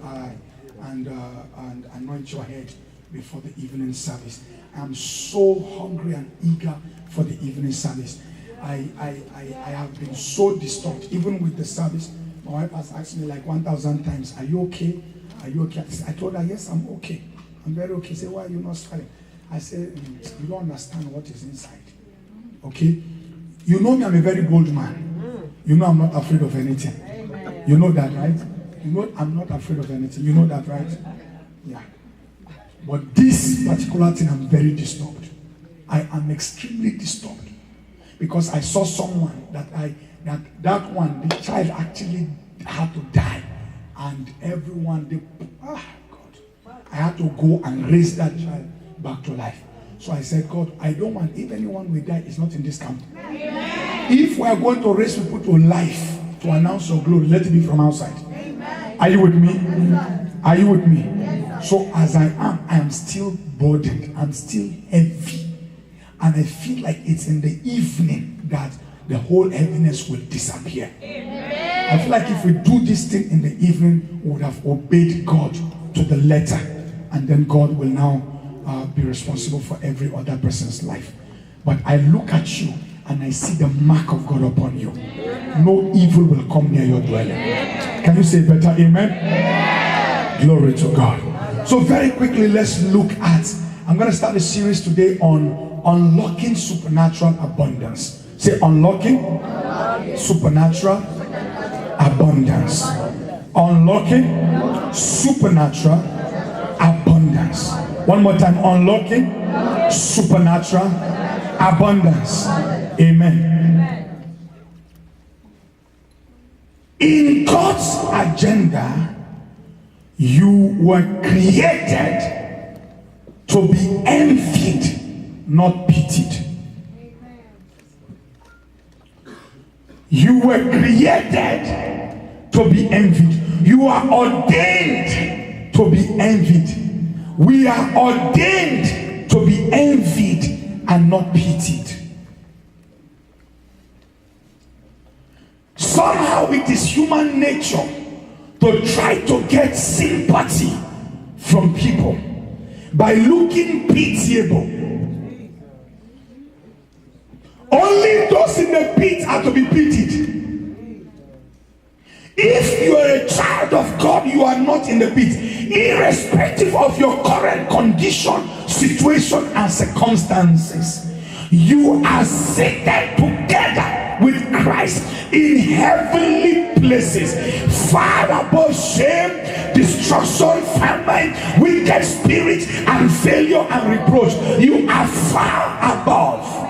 anoint your head before the evening service. I'm so hungry and eager for the evening service. I have been so disturbed, even with the service. My wife has asked me like 1,000 times, are you okay? Are you okay? I told her, yes, I'm okay. I'm very okay. She said, why are you not smiling? I said, you don't understand what is inside. Okay? You know me, I'm a very bold man. You know I'm not afraid of anything. You know that, right? You know I'm not afraid of anything. You know that, right? Yeah. But this particular thing, I'm very disturbed. I am extremely disturbed. Because I saw someone that one, the child actually had to die. And everyone, God, I had to go and raise that child back to life. So I said, God, I don't want, if anyone will die, it's not in this camp. Amen. If we are going to raise people to life to announce your glory, let it be from outside. Amen. Are you with me? Amen. Are you with me? Yes. So as I am still burdened. I'm still heavy. And I feel like it's in the evening that the whole heaviness will disappear. Amen. I feel like if we do this thing in the evening, we would have obeyed God to the letter. And then God will now be responsible for every other person's life. But I look at you and I see the mark of God upon you. No evil will come near your dwelling. Can you say better amen? Glory to God. So very quickly, let's look at, I'm going to start a series today on unlocking supernatural abundance. Say unlocking supernatural abundance. Unlocking supernatural abundance. One more time, unlocking supernatural abundance. Amen. In God's agenda, you were created to be envied, not pitied. You were created to be envied. You are ordained to be envied. We are ordained to be envied and not pitied. Somehow it is human nature to try to get sympathy from people by looking pitiable. Only those in the pit are to be pitied. If you are a child of God, you are not in the pit, irrespective of your current condition, situation, and circumstances. You are seated together with Christ in heavenly places, far above shame, destruction, famine, wicked spirits, and failure and reproach. You are far above.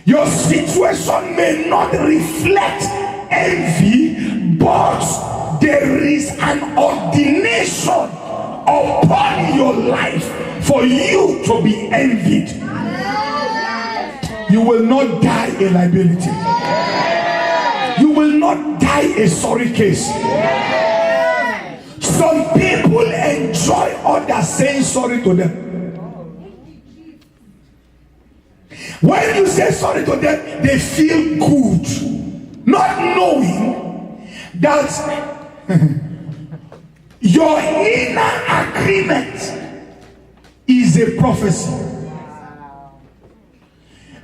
Your situation may not reflect envy, but there is an ordination upon your life for you to be envied. You will not die a liability. You will not die a sorry case. Some people enjoy others saying sorry to them. When you say sorry to them, they feel good, not knowing that your inner agreement is a prophecy.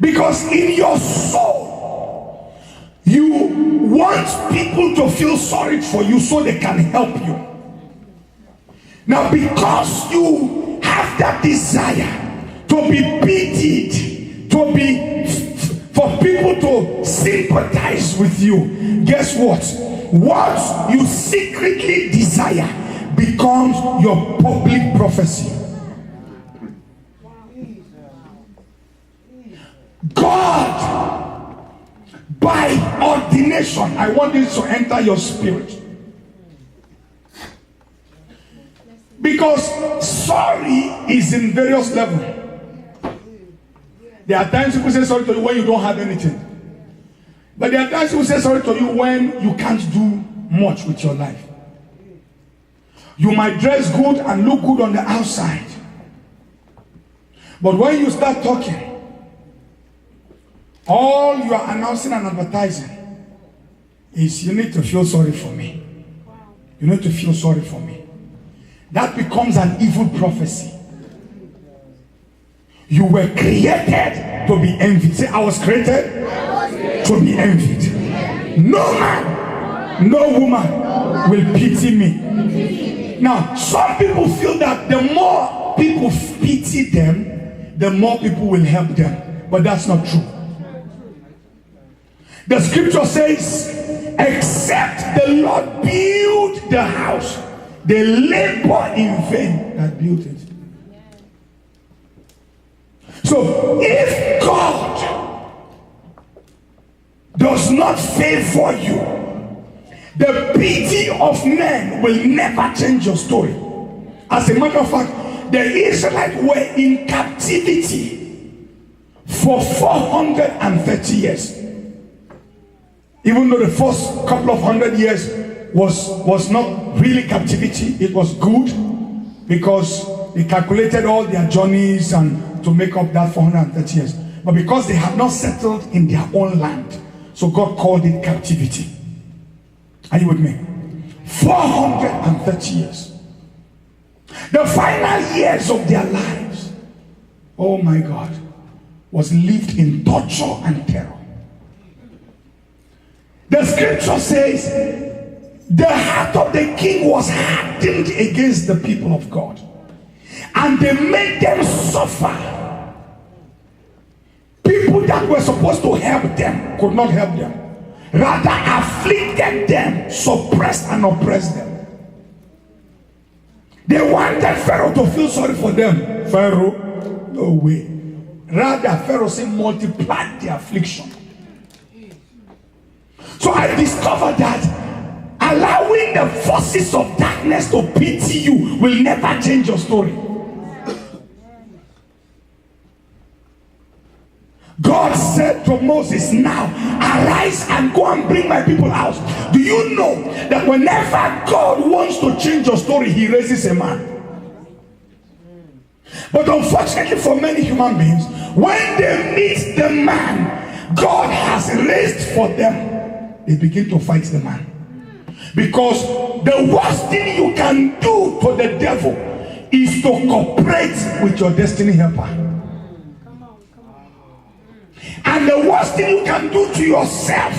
Because in your soul, you want people to feel sorry for you so they can help you. Now, because you have that desire to be pitied, for people to sympathize with you, guess what? What you secretly desire becomes your public prophecy. God, by ordination, I want this to enter your spirit. Because sorry is in various levels. There are times people say sorry to you when you don't have anything. But there are times people say sorry to you when you can't do much with your life. You might dress good and look good on the outside. But when you start talking, all you are announcing and advertising is you need to feel sorry for me. You need to feel sorry for me. That becomes an evil prophecy. You were created to be envied. Say, I was created to be envied. No man, no woman will pity me. Now, some people feel that the more people pity them, the more people will help them. But that's not true. The scripture says, except the Lord build the house, they labor in vain that built it. So if God does not favor you, the pity of men will never change your story. As a matter of fact, the Israelites were in captivity for 430 years. Even though the first couple of 100 years was not really captivity, it was good because they calculated all their journeys and to make up that 430 years. But because they had not settled in their own land, so God called it captivity. Are you with me? 430 years. The final years of their lives, oh my God, was lived in torture and terror. The scripture says the heart of the king was hardened against the people of God, and they made them suffer. People that were supposed to help them could not help them, rather afflicted them, suppressed and oppressed them. They wanted Pharaoh to feel sorry for them. Pharaoh, no way. Rather, Pharaoh said, multiply the affliction. So I discovered that allowing the forces of darkness to pity you will never change your story. God said to Moses, now arise and go and bring my people out. Do you know that whenever God wants to change your story, he raises a man? But unfortunately for many human beings, when they meet the man God has raised for them, they begin to fight the man. Because the worst thing you can do to the devil is to cooperate with your destiny helper. And the worst thing you can do to yourself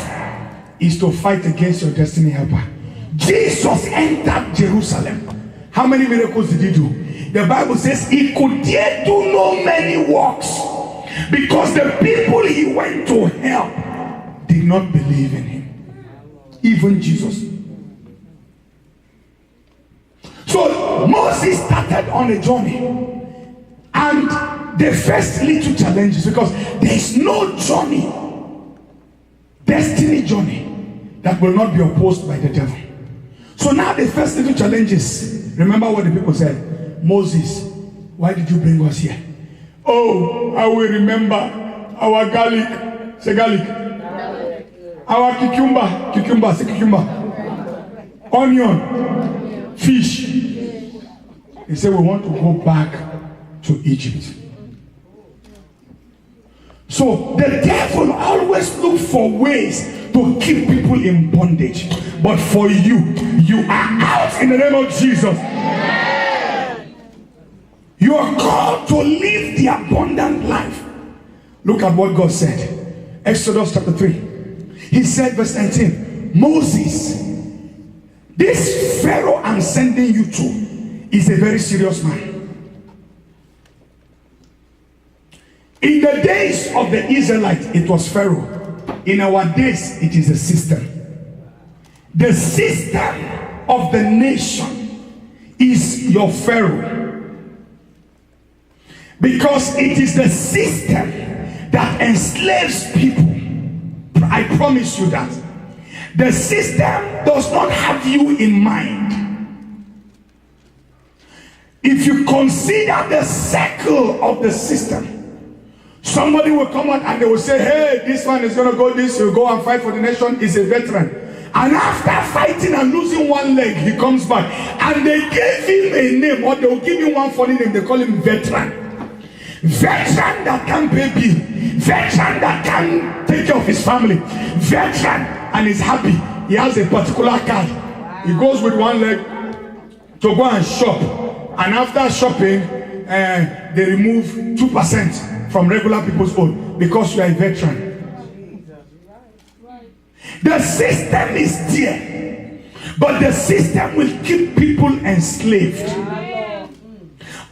is to fight against your destiny helper. Jesus entered Jerusalem. How many miracles did he do? The Bible says he could yet do no many works because the people he went to help did not believe in him. Even Jesus. So Moses started on a journey, and the first little challenges, because there is no journey, destiny journey, that will not be opposed by the devil. So now the first little challenges, remember what the people said. Moses, why did you bring us here? Oh, I will remember our garlic. Say garlic. Our cucumber. Say cucumber. Onion. Fish. He said, we want to go back to Egypt. So the devil always looks for ways to keep people in bondage. But for you, you are out in the name of Jesus. You are called to live the abundant life. Look at what God said. Exodus chapter 3. He said, verse 19, Moses, this Pharaoh I'm sending you to is a very serious man. In the days of the Israelites, it was Pharaoh. In our days, it is a system. The system of the nation is your Pharaoh. Because it is the system that enslaves people. I promise you that. The system does not have you in mind. If you consider the circle of the system, somebody will come out and they will say, hey, this one is going to go this, he'll go and fight for the nation, he's a veteran. And after fighting and losing one leg, he comes back. And they gave him a name, or they will give him one funny name, they call him veteran. Veteran that can pay bill, veteran that can take care of his family, veteran, and is happy. He has a particular card. He goes with one leg to go and shop, and after shopping, they remove 2% from regular people's own because you are a veteran. The system is there, but the system will keep people enslaved.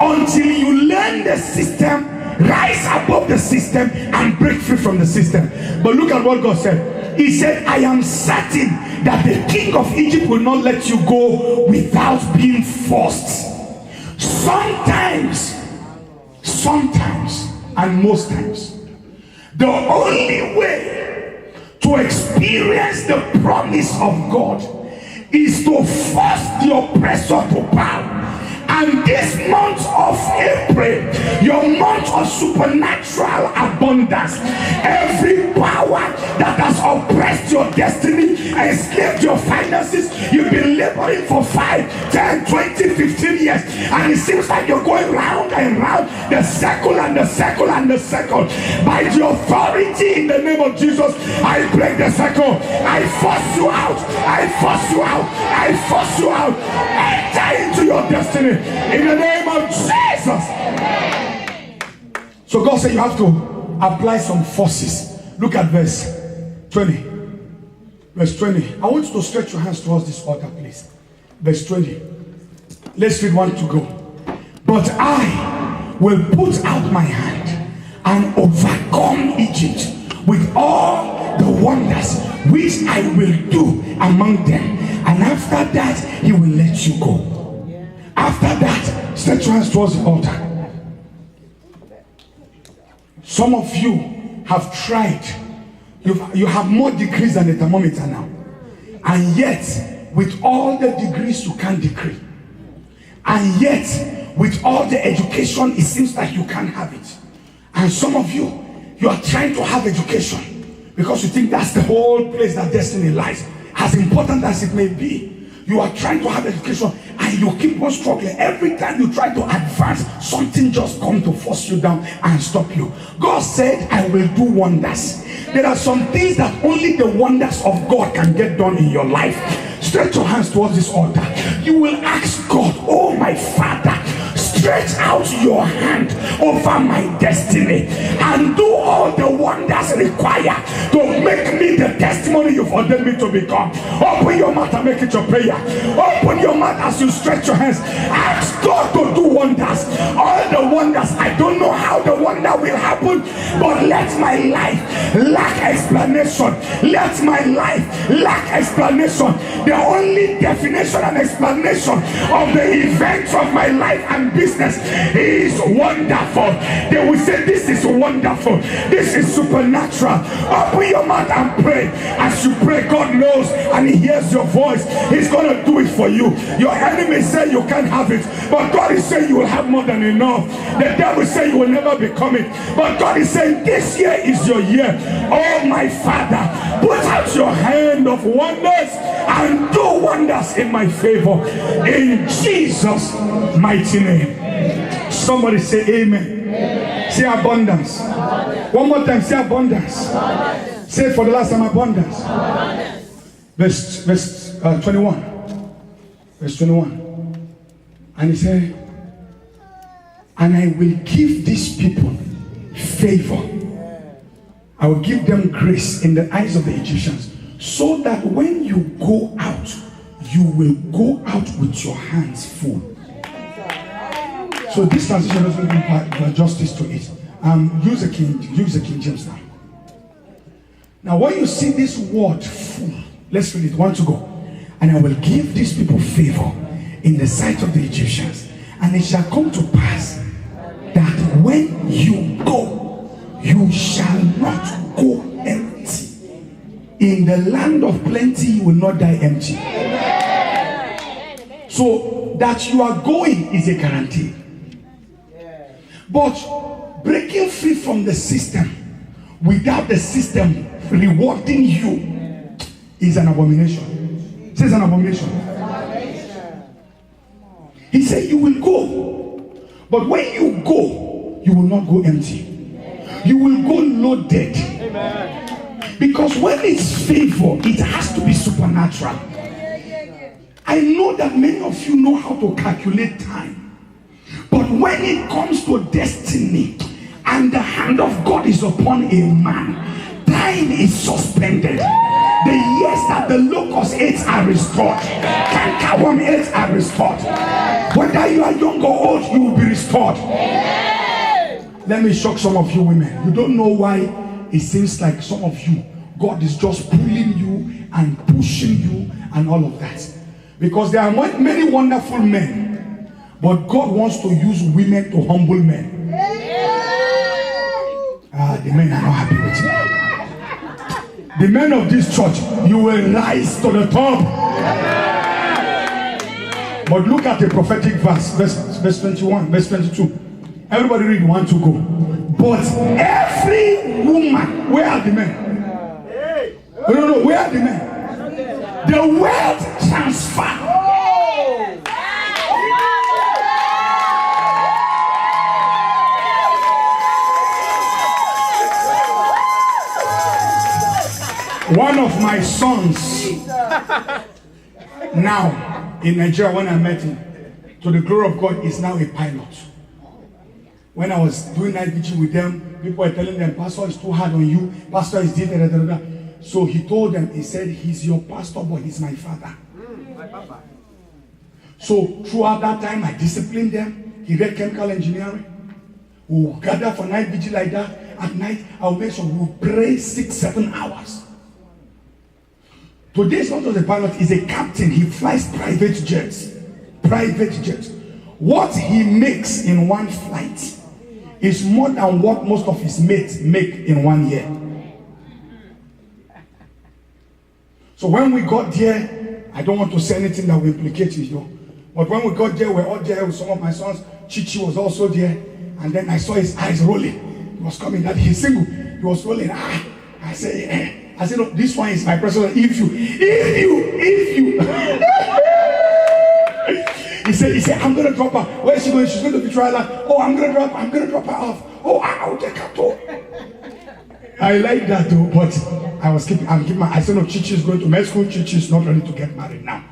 Until you learn the system, rise above the system, and break free from the system. But look at what God said. He said, I am certain that the king of Egypt will not let you go without being forced. Sometimes, and most times, the only way to experience the promise of God is to force the oppressor to bow. And this month of April, your month of supernatural abundance, every power that has oppressed your destiny, enslaved your finances, you've been laboring for 5, 10, 20, 15 years, and it seems like you're going round and round, the circle and the circle and the circle. By the authority in the name of Jesus, I break the circle. I force you out. I force you out. I force you out. Enter into your destiny. In the name of Jesus. So God said you have to apply some forces. Look at verse 20. Verse 20. I want you to stretch your hands towards this altar, please. Verse 20. Let's read one to go. But I will put out my hand and overcome Egypt with all the wonders which I will do among them. And after that, he will let you go. After that, stretch your hands towards the altar. Some of you have tried. You have more degrees than the thermometer now. And yet, with all the degrees, you can't decree. And yet, with all the education, it seems like you can't have it. And some of you, you are trying to have education because you think that's the whole place that destiny lies. As important as it may be, you are trying to have education and you keep on struggling. Every time you try to advance, something just comes to force you down and stop you. God said, I will do wonders. There are some things that only the wonders of God can get done in your life. Stretch your hands towards this altar. You will ask God, oh my Father, stretch out your hand over my destiny and do all the wonders required to make me the testimony testimony you've ordained me to become. Open your mouth and make it your prayer. Open your mouth as you stretch your hands. Ask God to do wonders. All the wonders, I don't know how the wonder will happen, but let my life lack explanation. Let my life lack explanation. The only definition and explanation of the events of my life and business is wonderful. They will say, this is wonderful. This is supernatural. Open your mouth and pray. As you pray, God knows and He hears your voice. He's going to do it for you. Your enemy say you can't have it, but God is saying you will have more than enough. The devil say you will never become it, but God is saying this year is your year. Oh my Father, put out your hand of wonders and do wonders in my favor. In Jesus' mighty name. Somebody say amen. Amen. Say abundance. One more time, say abundance. Say it for the last time, abundance. Verse 21. Verse 21. And he said, and I will give these people favor. I will give them grace in the eyes of the Egyptians, so that when you go out, you will go out with your hands full. So this transition doesn't do justice to it. Use the King James now. Now when you see this word full, let's read it. 1 to go. And I will give these people favor in the sight of the Egyptians, and it shall come to pass that when you go, you shall not go empty. In the land of plenty, you will not die empty. So that you are going is a guarantee. But breaking free from the system without the system rewarding you is an abomination. It says an abomination. He said you will go, but when you go, you will not go empty. You will go loaded. Because when it's favor, it has to be supernatural. I know that many of you know how to calculate time, but when it comes to destiny and the hand of God is upon a man, time is suspended. The years that the locust ate are restored. Cankerworm ate are restored. Whether you are young or old, you will be restored. Let me shock some of you women. You don't know why it seems like some of you, God is just pulling you and pushing you and all of that. Because there are many wonderful men, but God wants to use women to humble men. The men are not happy with you. The men of this church, you will rise to the top. But look at the prophetic verse 21, verse 22. Everybody read 1 to go. But every woman, where are the men? No, where are the men? The wealth transfer. One of my sons now in Nigeria, when I met him, to the glory of God, is now a pilot. When I was doing night vigil with them, people were telling them, Pastor is too hard on you, Pastor is this, So he told them, he said, he's your pastor, but he's my father. So throughout that time, I disciplined them. He read chemical engineering. We'll gather for night vigil like that. At night, I'll make sure we'll pray 6-7 hours. Today is not just a pilot, he's a captain. He flies private jets. Private jets. What he makes in one flight is more than what most of his mates make in 1 year. So when we got there, I don't want to say anything that will implicate you, but when we got there, we were all there with some of my sons. Chichi was also there, and then I saw his eyes rolling. He was coming, that he's single. He was rolling. I said, no, this one is my personal. If you. He said, I'm gonna drop her. Where is she going? She's going to Victoria Land. Oh, I'm gonna drop her off. Oh, I'll take her too. I like that though, but I said, no, Chichi is going to med school. Chichi is not ready to get married now.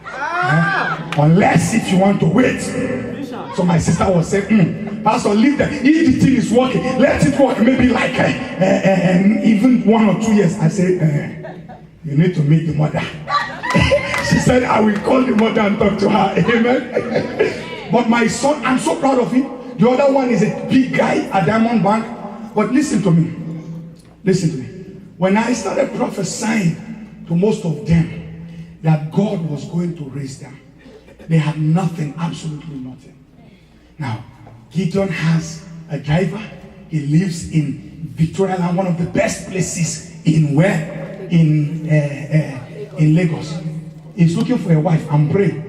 Unless if you want to wait. So my sister was saying, Pastor, leave that. If the thing is working, let it work. Maybe like even 1 or 2 years. I said, You need to meet the mother. She said, I will call the mother and talk to her. Amen. But my son, I'm so proud of him. The other one is a big guy at Diamond Bank. But listen to me. Listen to me. When I started prophesying to most of them that God was going to raise them, they had nothing, absolutely nothing. Now, Gideon has a driver. He lives in Victoria Land, one of the best places in where? In Lagos. He's looking for a wife. I'm praying.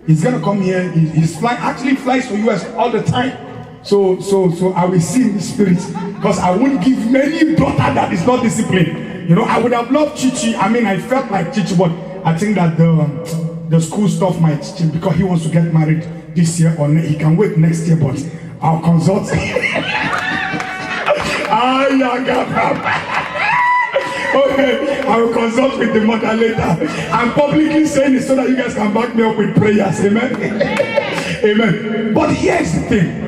He's gonna come here. He's flying. Actually, flies to US all the time. So I will see in the spirit, because I won't give many daughter that is not disciplined. You know, I would have loved Chichi. I mean, I felt like Chichi, but I think that the school stuff might change, because he wants to get married this year, or he can wait next year. But I'll consult. Okay, I will consult with the mother later. I'm publicly saying it so that you guys can back me up with prayers. Amen. Amen. But here's the thing.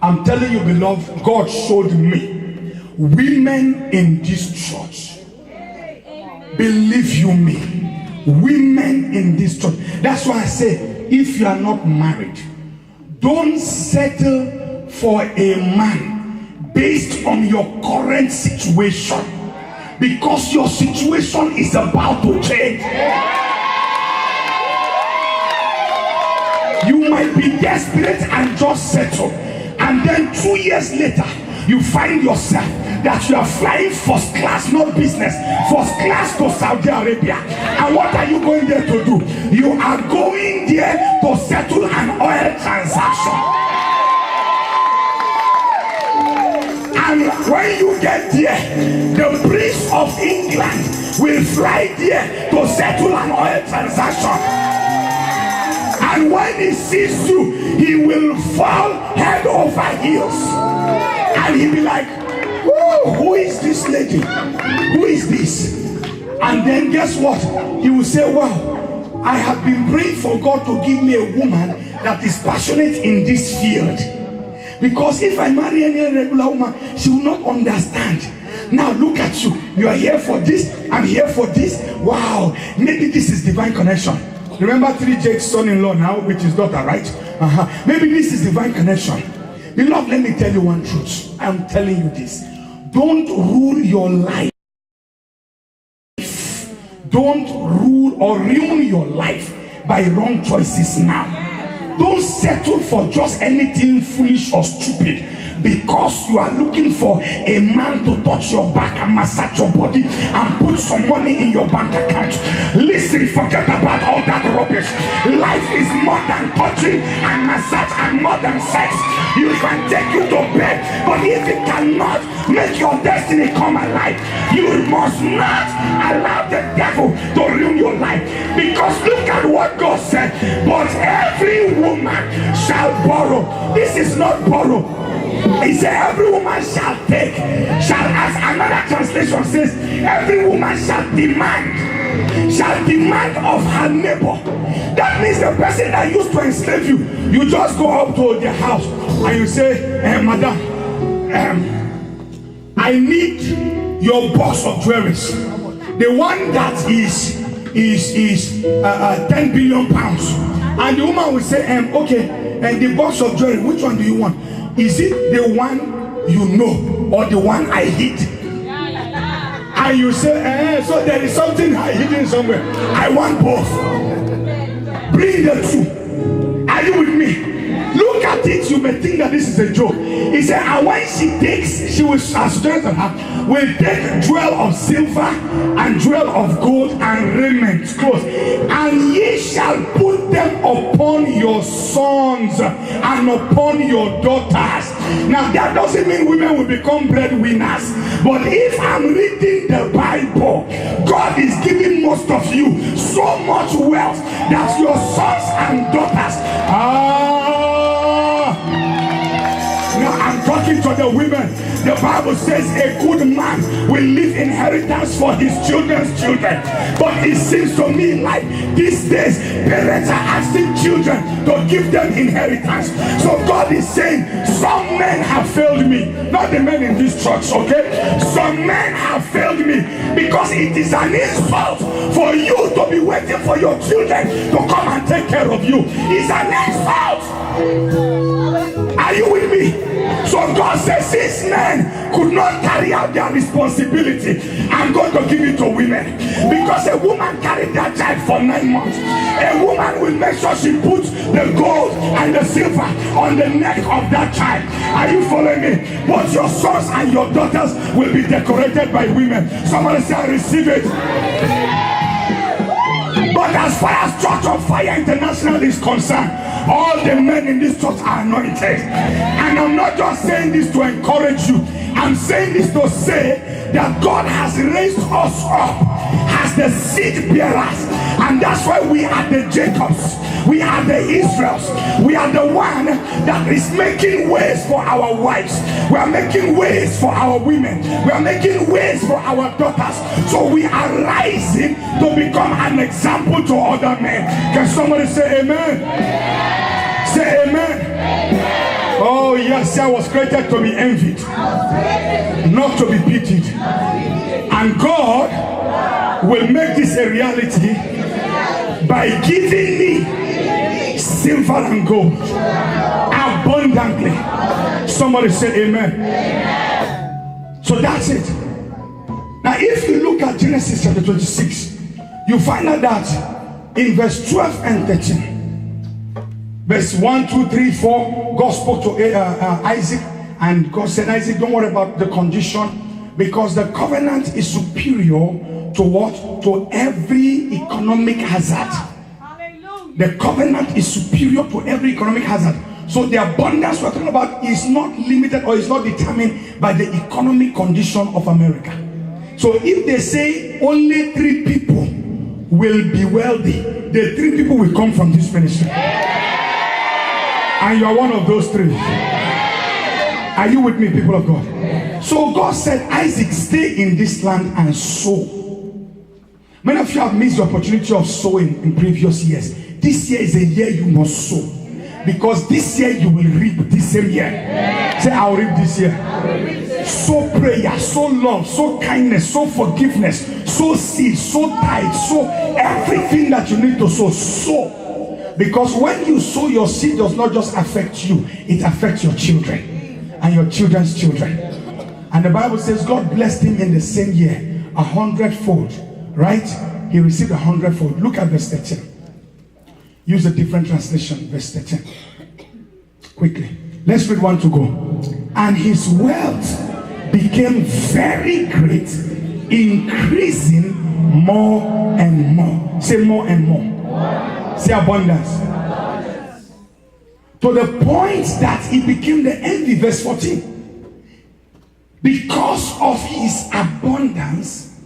I'm telling you, beloved, God showed me women in this church. Believe you me, women in this church. That's why I say, if you are not married, don't settle for a man based on your current situation, because your situation is about to change. You might be desperate and just settle, and then 2 years later you find yourself that you are flying first class, not business, first class to Saudi Arabia. And what are you going there to do? You are going there to settle an oil transaction. And when you get there, the Prince of England will fly there to settle an oil transaction. And when he sees you, he will fall head over heels. And he'll be like, who is this lady? Who is this? And then guess what? He will say, wow, I have been praying for God to give me a woman that is passionate in this field. Because if I marry any regular woman, she will not understand. Now look at you. You are here for this. I'm here for this. Wow. Maybe this is divine connection. Remember 3Jake's son-in-law now with his daughter, right? Maybe this is divine connection. Beloved, let me tell you one truth. I'm telling you this. Don't rule your life. Don't rule or ruin your life by wrong choices now. Don't settle for just anything foolish or stupid because you are looking for a man to touch your back and massage your body and put some money in your bank account. Listen, forget about all that rubbish. Life is more than touching and massage and more than sex. You can take you to bed, but if it cannot make your destiny come alive, you must not allow the devil to ruin your life. Because look at what God said, but every woman shall borrow. This is not borrow. He said every woman shall take, shall, as another translation says, every woman shall demand of her neighbor. That means the person that used to enslave you, you just go up to their house and you say, madam, I need your box of jewelries. The one that is 10 billion pounds. And the woman will say, okay, and the box of jewelry, which one do you want? Is it the one you know or the one I hid? And you say, so there is something I hidden somewhere. I want both. Bring the two. Are you with me? Look at it, you may think that this is a joke. He said, and when she takes, she will, as students of her, will take jewel of silver and jewel of gold and raiment, clothes, and ye shall put them upon your sons and upon your daughters. Now that doesn't mean women will become breadwinners, but if I'm reading the Bible, God is giving most of you so much wealth that your sons and daughters now I'm talking to the women. The Bible says a good man will leave inheritance for his children's children. But it seems to me like these days parents are asking children to give them inheritance. So God is saying some men have failed me. Not the men in this church, okay? Some men have failed me because it is an insult for you to be waiting for your children to come and take care of you. It's an insult. Are you with me? So God says these men could not carry out their responsibility. I'm going to give it to women. Because a woman carried that child for 9 months. A woman will make sure she puts the gold and the silver on the neck of that child. Are you following me? Both your sons and your daughters will be decorated by women. Somebody say, I receive it. But as far as Church of Fire International is concerned, all the men in this church are anointed. And I'm not just saying this to encourage you. I'm saying this to say that God has raised us up as the seed bearers. And that's why we are the Jacobs. We are the Israels. We are the one that is making ways for our wives. We are making ways for our women. We are making ways for our daughters. So we are rising to become an example to other men. Can somebody say amen? Say amen. Oh yes, I was created to be envied, not to be pitied. And God will make this a reality by giving me silver and gold abundantly. Somebody say amen. So that's it. Now if you look at Genesis chapter 26, you find out that in verse 12 and 13, verse 1, 2, 3, 4, God spoke to Isaac, and God said, Isaac, don't worry about the condition, because the covenant is superior to what? To every economic hazard. The covenant is superior to every economic hazard. So the abundance we're talking about is not limited or is not determined by the economic condition of America. So if they say only 3 people will be wealthy, the 3 people will come from this ministry. And you are one of those 3. Are you with me, people of God? So God said, Isaac, stay in this land and sow. Many of you have missed the opportunity of sowing in previous years. This year is a year you must sow. Because this year you will reap this same year. Say, I'll reap this year. Sow prayer, sow love, sow kindness, sow forgiveness, sow seed, sow tithe, sow everything that you need to sow. Sow. Because when you sow, your seed does not just affect you, it affects your children and your children's children. And the Bible says God blessed him in the same year 100-fold, right? He received 100-fold. Look at verse 13. Use a different translation, verse 13. Quickly. Let's read 1 to go. And his wealth became very great, increasing more and more. Say more and more. Say abundance. To the point that it became the envy. Verse 14. Because of his abundance,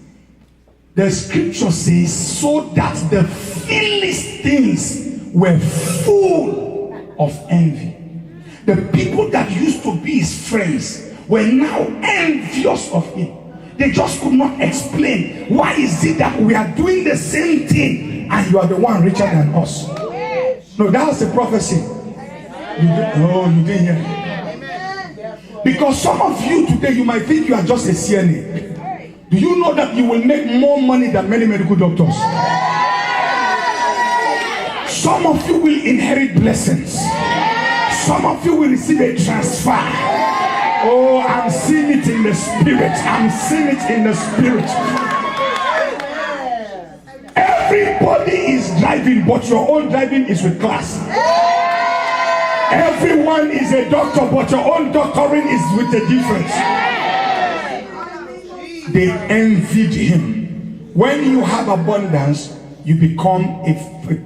the scripture says, so that the Philistines were full of envy. The people that used to be his friends were now envious of him. They just could not explain, why is it that we are doing the same thing and you are the one richer than us? No, that was a prophecy. You didn't hear it. Because some of you today, you might think you are just a CNA. Do you know that you will make more money than many medical doctors? Some of you will inherit blessings. Some of you will receive a transfer. Oh, I'm seeing it in the spirit. I'm seeing it in the spirit. Everybody is driving, but your own driving is with class. Everyone is a doctor, but your own doctoring is with a difference. They envied him. When you have abundance, you become a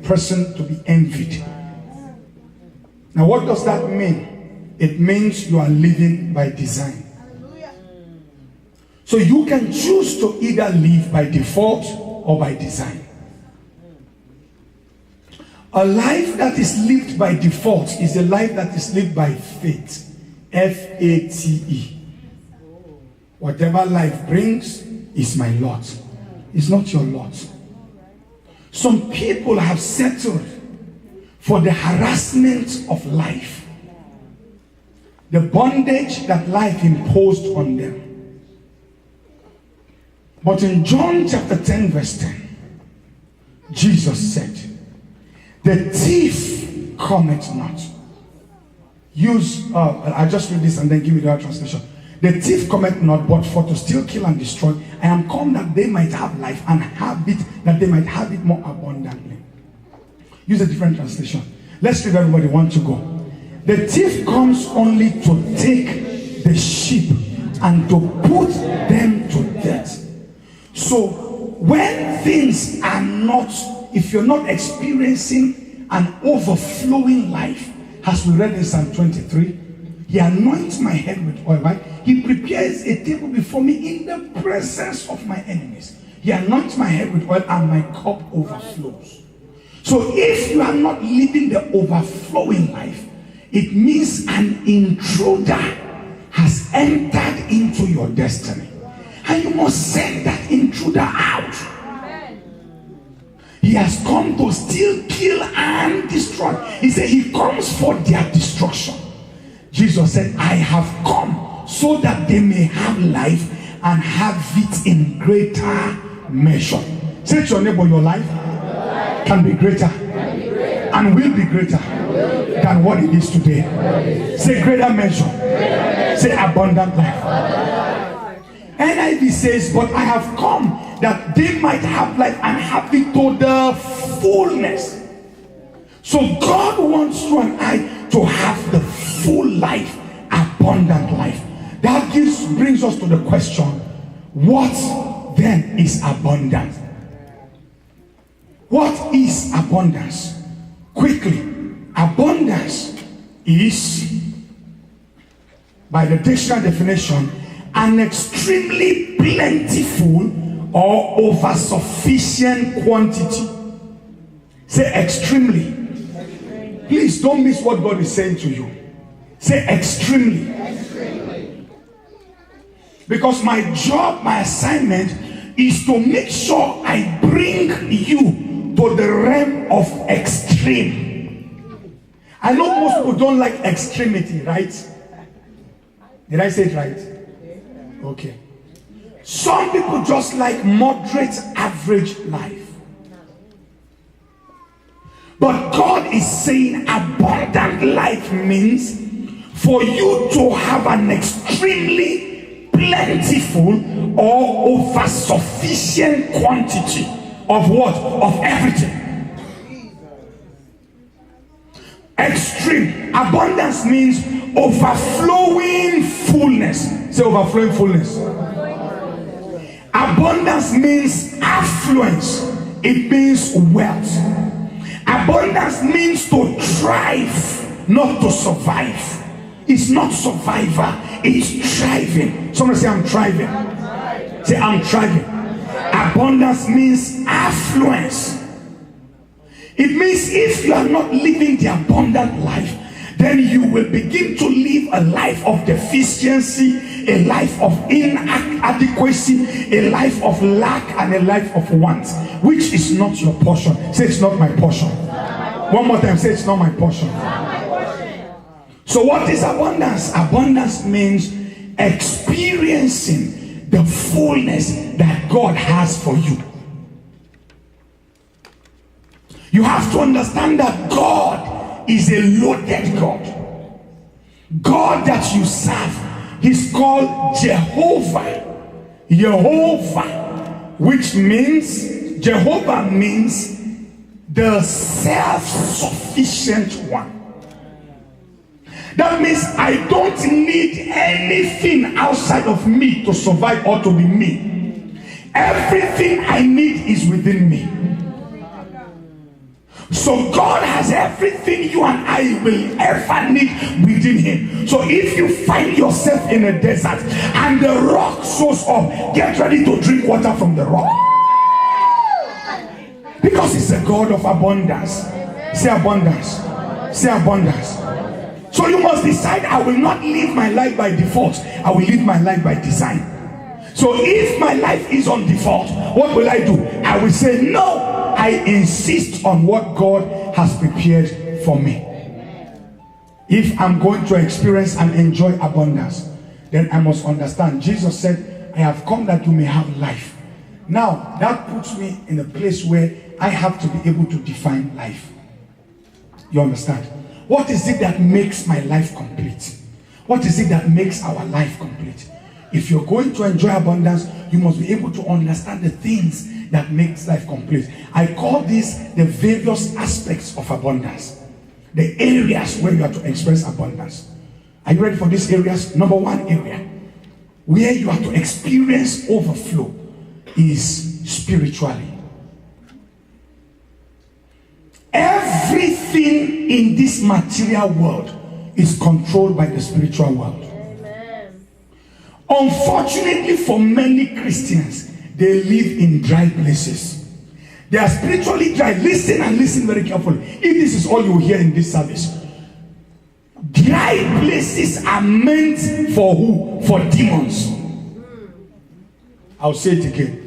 person to be envied. Now, what does that mean? It means you are living by design. So you can choose to either live by default or by design. A life that is lived by default is a life that is lived by faith F-A-T-E. Whatever life brings is my lot. It's not your lot. Some people have settled for the harassment of life, the bondage that life imposed on them. But in John chapter 10 verse 10, Jesus said, the thief cometh not. I just read this and then give you the other translation. The thief cometh not, but for to steal, kill, and destroy. I am come that they might have life and have it, that they might have it more abundantly. Use a different translation. Let's read everybody, one to go. The thief comes only to take the sheep and to put them to death. So when things are not, if you're not experiencing an overflowing life, as we read in Psalm 23, he anoints my head with oil, right? He prepares a table before me in the presence of my enemies. He anoints my head with oil and my cup overflows. So if you are not living the overflowing life, it means an intruder has entered into your destiny. And you must send that intruder out. He has come to steal, kill, and destroy. He said he comes for their destruction. Jesus said, I have come so that they may have life and have it in greater measure. Say to your neighbor, your life can be greater and will be greater than what it is today. Say greater measure. Say abundant life. NIV says, but I have come that they might have life and have it to the fullness. So God wants you and I to have the full life, abundant life. That brings us to the question, what then is abundance? What is abundance? Quickly, abundance is, by the dictionary definition, an extremely plentiful or over sufficient quantity. Say extremely. Please don't miss what God is saying to you. Say extremely. Because my job, my assignment is to make sure I bring you to the realm of extreme. I know most people don't like extremity, right? Did I say it right? Okay. Some people just like moderate, average life. But God is saying abundant life means for you to have an extremely plentiful or over sufficient quantity of what? Of everything. Extreme. Abundance means overflowing fullness. Say overflowing fullness. Abundance means affluence. It means wealth. Abundance means to thrive, not to survive. It's not survivor, it's thriving. Somebody say, I'm thriving. Say, I'm thriving. Abundance means affluence. It means if you are not living the abundant life, then you will begin to live a life of deficiency, a life of inadequacy, a life of lack, and a life of want, which is not your portion. Say, it's not my portion. One more time, say, it's not my portion. So what is abundance? Abundance means experiencing the fullness that God has for you. You have to understand that God is a loaded God. God that you serve is called Jehovah. Jehovah, which means, Jehovah means the self-sufficient one. That means I don't need anything outside of me to survive or to be me. Everything I need is within me. So God has everything you and I will ever need within him. So if you find yourself in a desert and the rock shows up, get ready to drink water from the rock. Because he's a God of abundance. Say abundance. Say abundance. So you must decide, I will not live my life by default. I will live my life by design. So if my life is on default, what will I do? I will say, no, I insist on what God has prepared for me. If I'm going to experience and enjoy abundance, then I must understand. Jesus said, I have come that you may have life. Now, that puts me in a place where I have to be able to define life. You understand? What is it that makes my life complete? What is it that makes our life complete? If you're going to enjoy abundance, you must be able to understand the things that makes life complete. I call this the various aspects of abundance. The areas where you are to experience abundance. Are you ready for these areas? Number one area where you are to experience overflow is spiritually. Everything in this material world is controlled by the spiritual world. Amen. Unfortunately for many Christians, they live in dry places. They are spiritually dry. Listen and listen very carefully. If this is all you will hear in this service, dry places are meant for who? For demons. I'll say it again.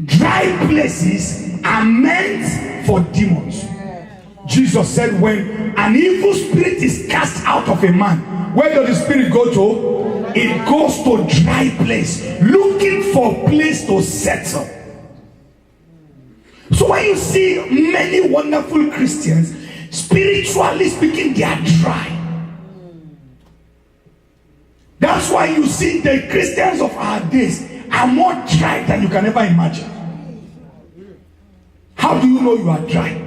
Dry places are meant for demons. Jesus said, when an evil spirit is cast out of a man, where does the spirit go to? It goes to dry place, looking for a place to settle. So when you see many wonderful Christians, spiritually speaking, they are dry. That's why you see the Christians of our days are more dry than you can ever imagine. How do you know you are dry?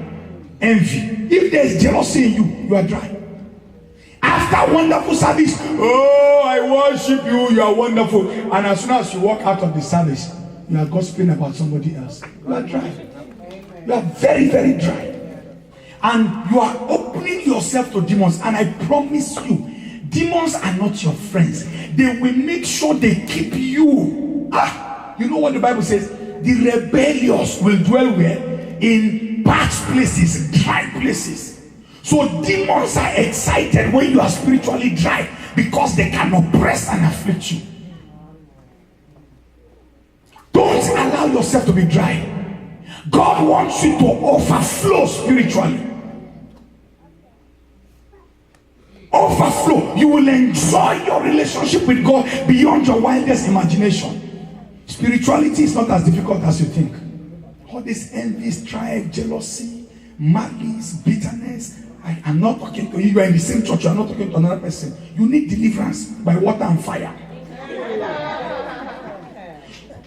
Envy. If there's jealousy in you, you are dry. After wonderful service, oh, I worship you, you are wonderful. And as soon as you walk out of the service, you are gossiping about somebody else. You are dry. You are very, very dry. And you are opening yourself to demons. And I promise you, demons are not your friends. They will make sure they keep you. You know what the Bible says? The rebellious will dwell where? In parched places, dry places. So demons are excited when you are spiritually dry because they can oppress and afflict you. Don't allow yourself to be dry. God wants you to overflow spiritually. Overflow. You will enjoy your relationship with God beyond your wildest imagination. Spirituality is not as difficult as you think. All this envy, strife, jealousy, malice, bitterness. I am not talking to you. You are in the same church. You are not talking to another person. You need deliverance by water and fire.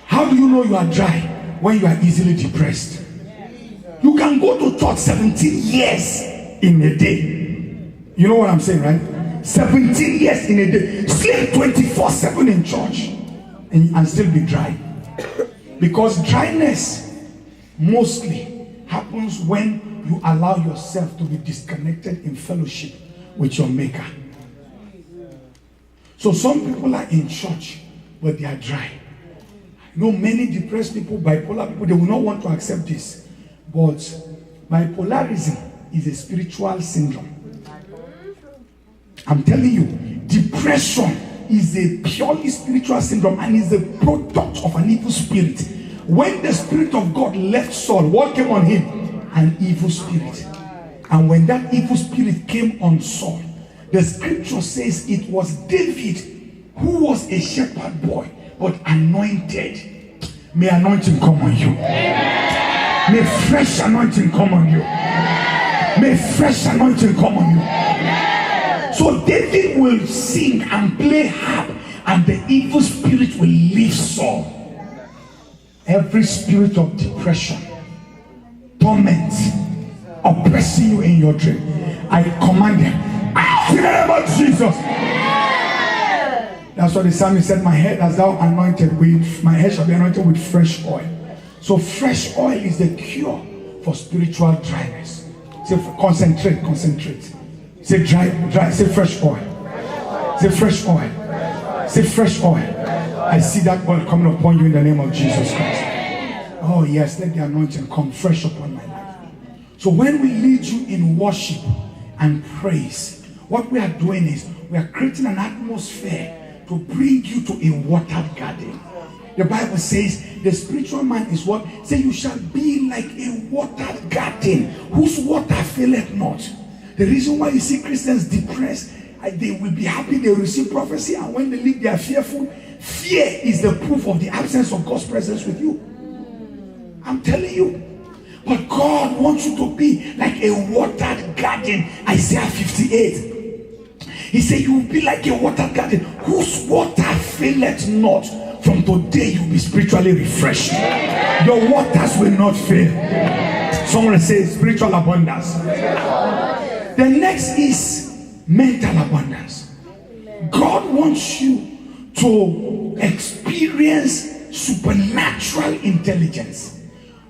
How do you know you are dry? When you are easily depressed. You can go to church 17 years in a day. You know what I'm saying, right? 17 years in a day. Sleep 24/7 in church and still be dry. Because dryness mostly happens when you allow yourself to be disconnected in fellowship with your maker. So some people are in church, but they are dry. I know many depressed people, bipolar people, they will not want to accept this. But bipolarism is a spiritual syndrome. I'm telling you, depression is a purely spiritual syndrome and is a product of an evil spirit. When the Spirit of God left Saul, what came on him? An evil spirit. And when that evil spirit came on Saul, the scripture says it was David who was a shepherd boy, but anointed. May anointing come on you. Amen. May fresh anointing come on you. Amen. May fresh anointing come on you. Amen. So David will sing and play harp, and the evil spirit will leave Saul. Every spirit of depression, torment, oppressing you in your dream, I command them out in the name of Jesus. That's what the psalmist said, my head has thou anointed with, my head shall be anointed with fresh oil. So fresh oil is the cure for spiritual dryness. Say concentrate. Say dry, say fresh oil. Say fresh oil. Say fresh oil. I see that oil coming upon you in the name of Jesus Christ. Oh yes, let the anointing come fresh upon my life. So when we lead you in worship, and praise, what we are doing is we are creating an atmosphere to bring you to a watered garden. The Bible says the spiritual man is what? Say you shall be like a watered garden whose water faileth not. The reason why you see Christians depressed, they will be happy, they will receive prophecy, and when they leave they are fearful. Fear is the proof of the absence of God's presence with you. I'm telling you. But God wants you to be like a watered garden. Isaiah 58. He said you will be like a watered garden whose water faileth not. From today you'll be spiritually refreshed. Your waters will not fail. Someone says spiritual abundance. The next is mental abundance. God wants you to experience supernatural intelligence.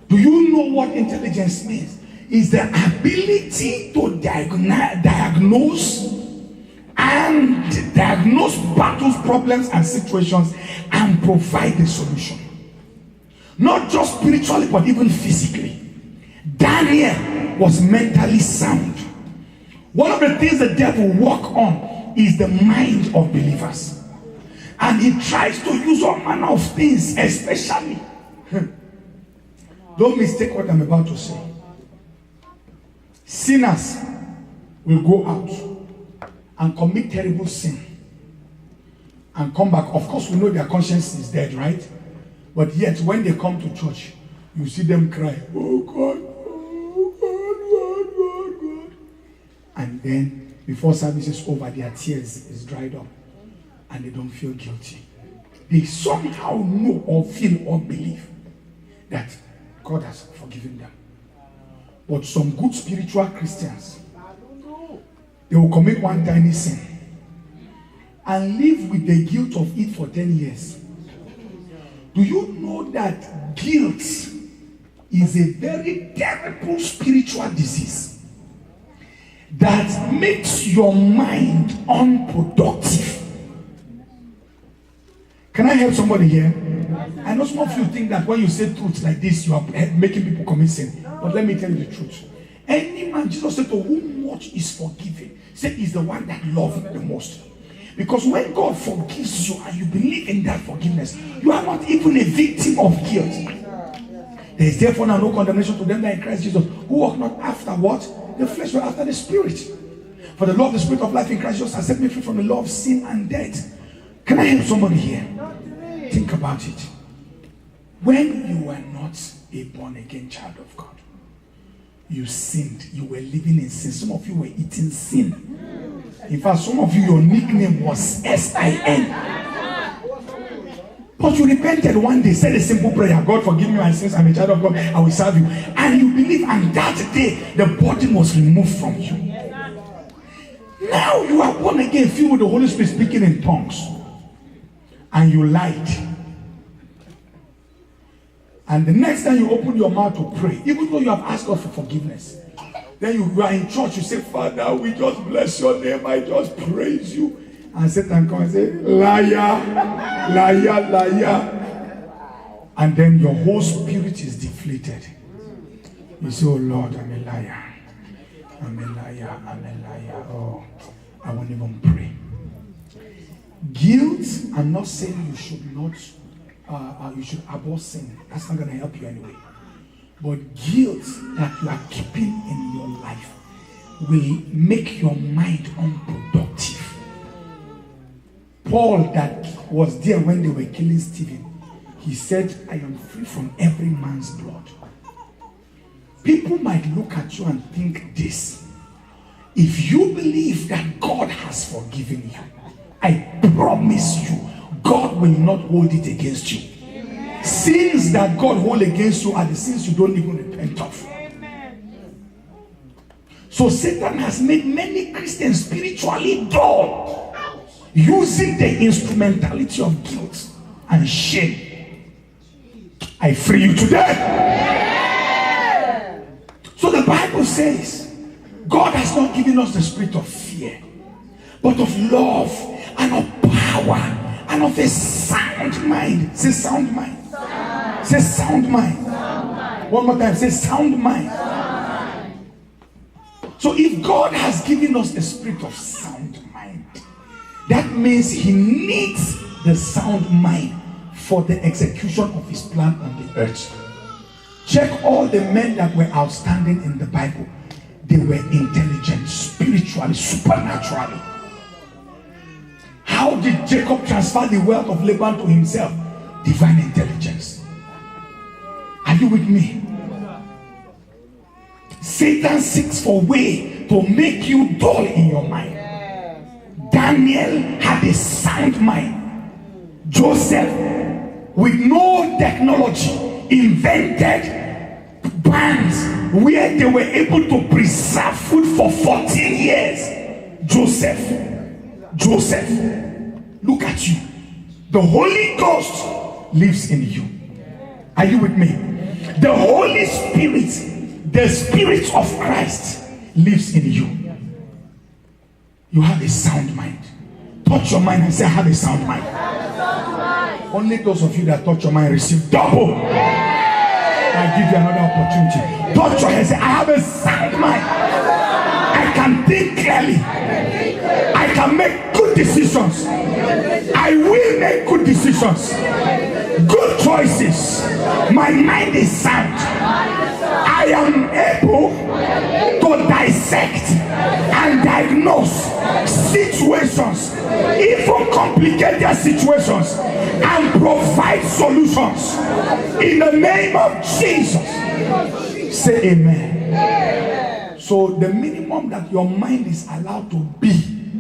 Do you know what intelligence means? It's the ability to diagnose battles, problems, and situations and provide a solution. Not just spiritually, but even physically. Daniel was mentally sound. One of the things the devil works on is the mind of believers. And he tries to use all manner of things, especially. Don't mistake what I'm about to say. Sinners will go out and commit terrible sin and come back. Of course, we know their conscience is dead, right? But yet, when they come to church, you see them cry, "Oh God, oh God, God, God, God." And then, before service is over, their tears is dried up and they don't feel guilty. They somehow know or feel or believe that God has forgiven them. But some good spiritual Christians, they will commit one tiny sin and live with the guilt of it for 10 years. Do you know that guilt is a very terrible spiritual disease that makes your mind unproductive? Can I help somebody here? I know some of you think that when you say truth like this, you are making people commit sin. But let me tell you the truth. Any man, Jesus said, to whom much is forgiven, said is the one that loves the most. Because when God forgives you and you believe in that forgiveness, you are not even a victim of guilt. There is therefore now no condemnation to them that in Christ Jesus, who walk not after what? The flesh, but after the Spirit. For the law of the Spirit of life in Christ Jesus has set me free from the law of sin and death. Can I help somebody here? Think about it. When you were not a born-again child of God, you sinned. You were living in sin. Some of you were eating sin. In fact, some of you, your nickname was SIN. But you repented one day, said a simple prayer, "God forgive me my sins, I'm a child of God, I will serve you." And you believe, and that day, the burden was removed from you. Now you are born again, filled with the Holy Spirit, speaking in tongues. And you lied. And the next time you open your mouth to pray, even though you have asked God for forgiveness, then you are in church, you say, "Father, we just bless your name, I just praise you." And Satan comes and say, "Liar, liar, liar." And then your whole spirit is deflated. You say, "Oh Lord, I'm a liar. I'm a liar, I'm a liar. Oh, I won't even pray." Guilt, I'm not saying you should not, you should abhor sin. That's not going to help you anyway. But guilt that you are keeping in your life will make your mind unproductive. Paul, that was there when they were killing Stephen, he said, "I am free from every man's blood." People might look at you and think this. If you believe that God has forgiven you, I promise you, God will not hold it against you. Amen. Sins that God hold against you are the sins you don't even repent of. Amen. So Satan has made many Christians spiritually dull, using the instrumentality of guilt and shame. I free you today. Amen. So the Bible says, God has not given us the spirit of fear, but of love and of power and of a sound mind. Say sound mind. Sound. Say sound mind. Sound mind. One more time. Say sound mind. Sound mind. So if God has given us a spirit of sound mind, that means he needs the sound mind for the execution of his plan on the earth. Check all the men that were outstanding in the Bible. They were intelligent, spiritually, supernaturally. How did Jacob transfer the wealth of Laban to himself? Divine intelligence. Are you with me? Satan seeks for a way to make you dull in your mind. Daniel had a sound mind. Joseph, with no technology, invented bands where they were able to preserve food for 14 years. Joseph, look at you. The Holy Ghost lives in you. Are you with me? The Holy Spirit, the Spirit of Christ lives in you. You have a sound mind. Touch your mind and say, I have a sound mind. Only those of you that touch your mind receive double. I give you another opportunity. Touch your head and say, I have a sound mind. I can think clearly. I can make good decisions. I will make good decisions. Good choices. My mind is sound. I am able to dissect and diagnose situations, even complicated situations, and provide solutions in the name of Jesus. Say amen. So the minimum that your mind is allowed to be,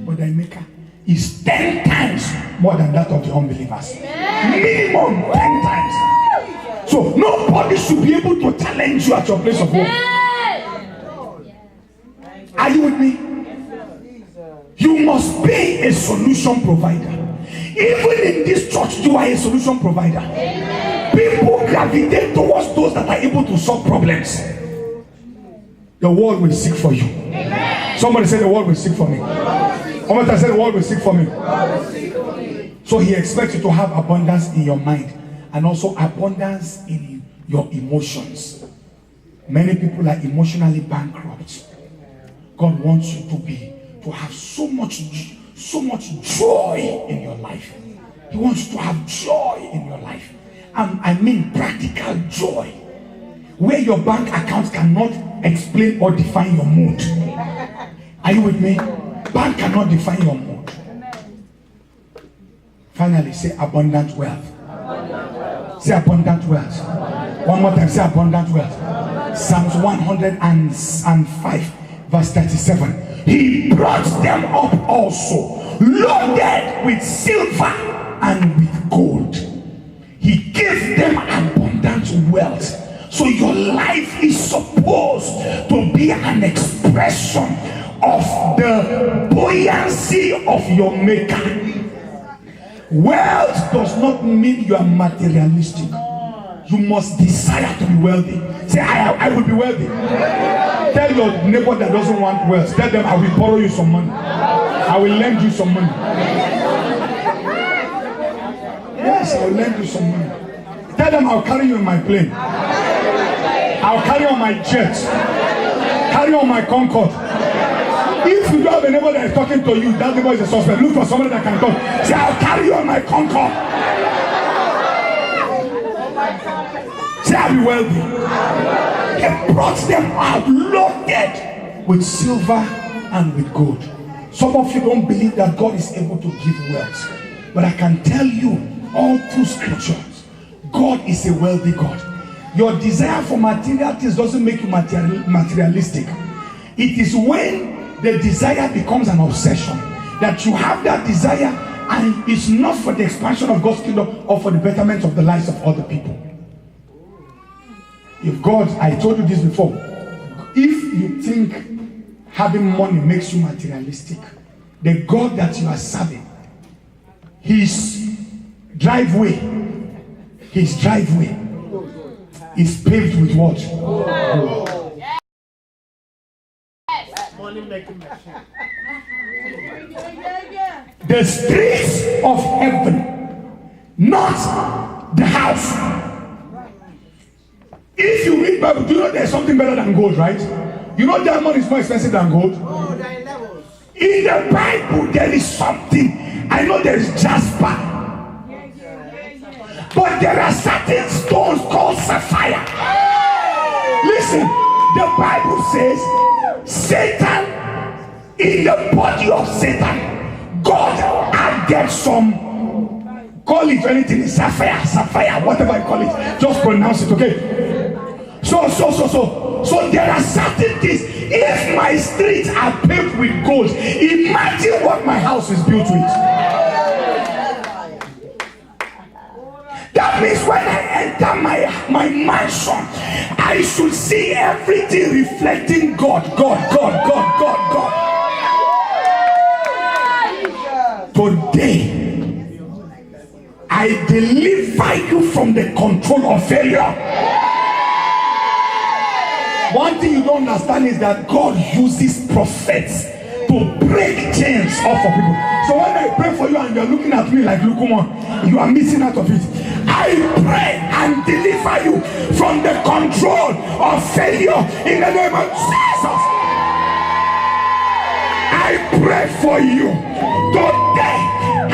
Brother Emeka, is 10 times more than that of the unbelievers. Minimum 10 times. So nobody should be able to challenge you at your place of work. Are you with me? You must be a solution provider. Even in this church, you are a solution provider. People gravitate towards those that are able to solve problems. The world will seek for you. Somebody say the world will seek for me. Somebody say the world will seek for me. So he expects you to have abundance in your mind and also abundance in your emotions. Many people are emotionally bankrupt. God wants you to have so much joy in your life. He wants you to have joy in your life. I mean practical joy, where your bank account cannot explain or define your mood. Are you with me? Bank cannot define your mood. Finally, say abundant wealth. Say abundant wealth. One more time, say abundant wealth. Psalms 105 verse 37. He brought them up also, loaded with silver and with gold. He gave them abundant wealth. So your life is supposed to be an expression of the buoyancy of your maker. Wealth does not mean you are materialistic. You must desire to be wealthy. Say, I will be wealthy. Tell your neighbor that doesn't want wealth. Tell them, I will borrow you some money. I will lend you some money. Yes, I will lend you some money. Tell them, I'll carry you in my plane. I'll carry you on my jet. Carry you on my Concorde. If you don't have a neighbor that is talking to you, that neighbor is a suspect. Look for somebody that can talk. Say, I'll carry you on my Concorde. Say, I'll be wealthy. He brought them out loaded with silver and with gold. Some of you don't believe that God is able to give wealth. But I can tell you, all through scriptures, God is a wealthy God. Your desire for material things doesn't make you materialistic. It is when the desire becomes an obsession that you have that desire and it's not for the expansion of God's kingdom or for the betterment of the lives of other people. If God, I told you this before, if you think having money makes you materialistic, the God that you are serving, his driveway is paved with what? The streets of heaven, not the house. If you read Bible, do you know there's something better than gold, right? You know diamond is more expensive than gold? Oh, there are levels. In the Bible, there is something. I know there is jasper. But there are certain stones called sapphire. Listen, the Bible says Satan, in the body of Satan, God added some, call it anything, sapphire, whatever you call it, just pronounce it, okay? So there are certain things. If my streets are paved with gold, imagine what my house is built with. That means when I enter my mansion, I should see everything reflecting God. Today, I deliver you from the control of failure. One thing you don't understand is that God uses prophets to break chains off of people. So when I pray for you and you're looking at me like Lukuma, you are missing out of it. I pray and deliver you from the control of failure in the name of Jesus. I pray for you today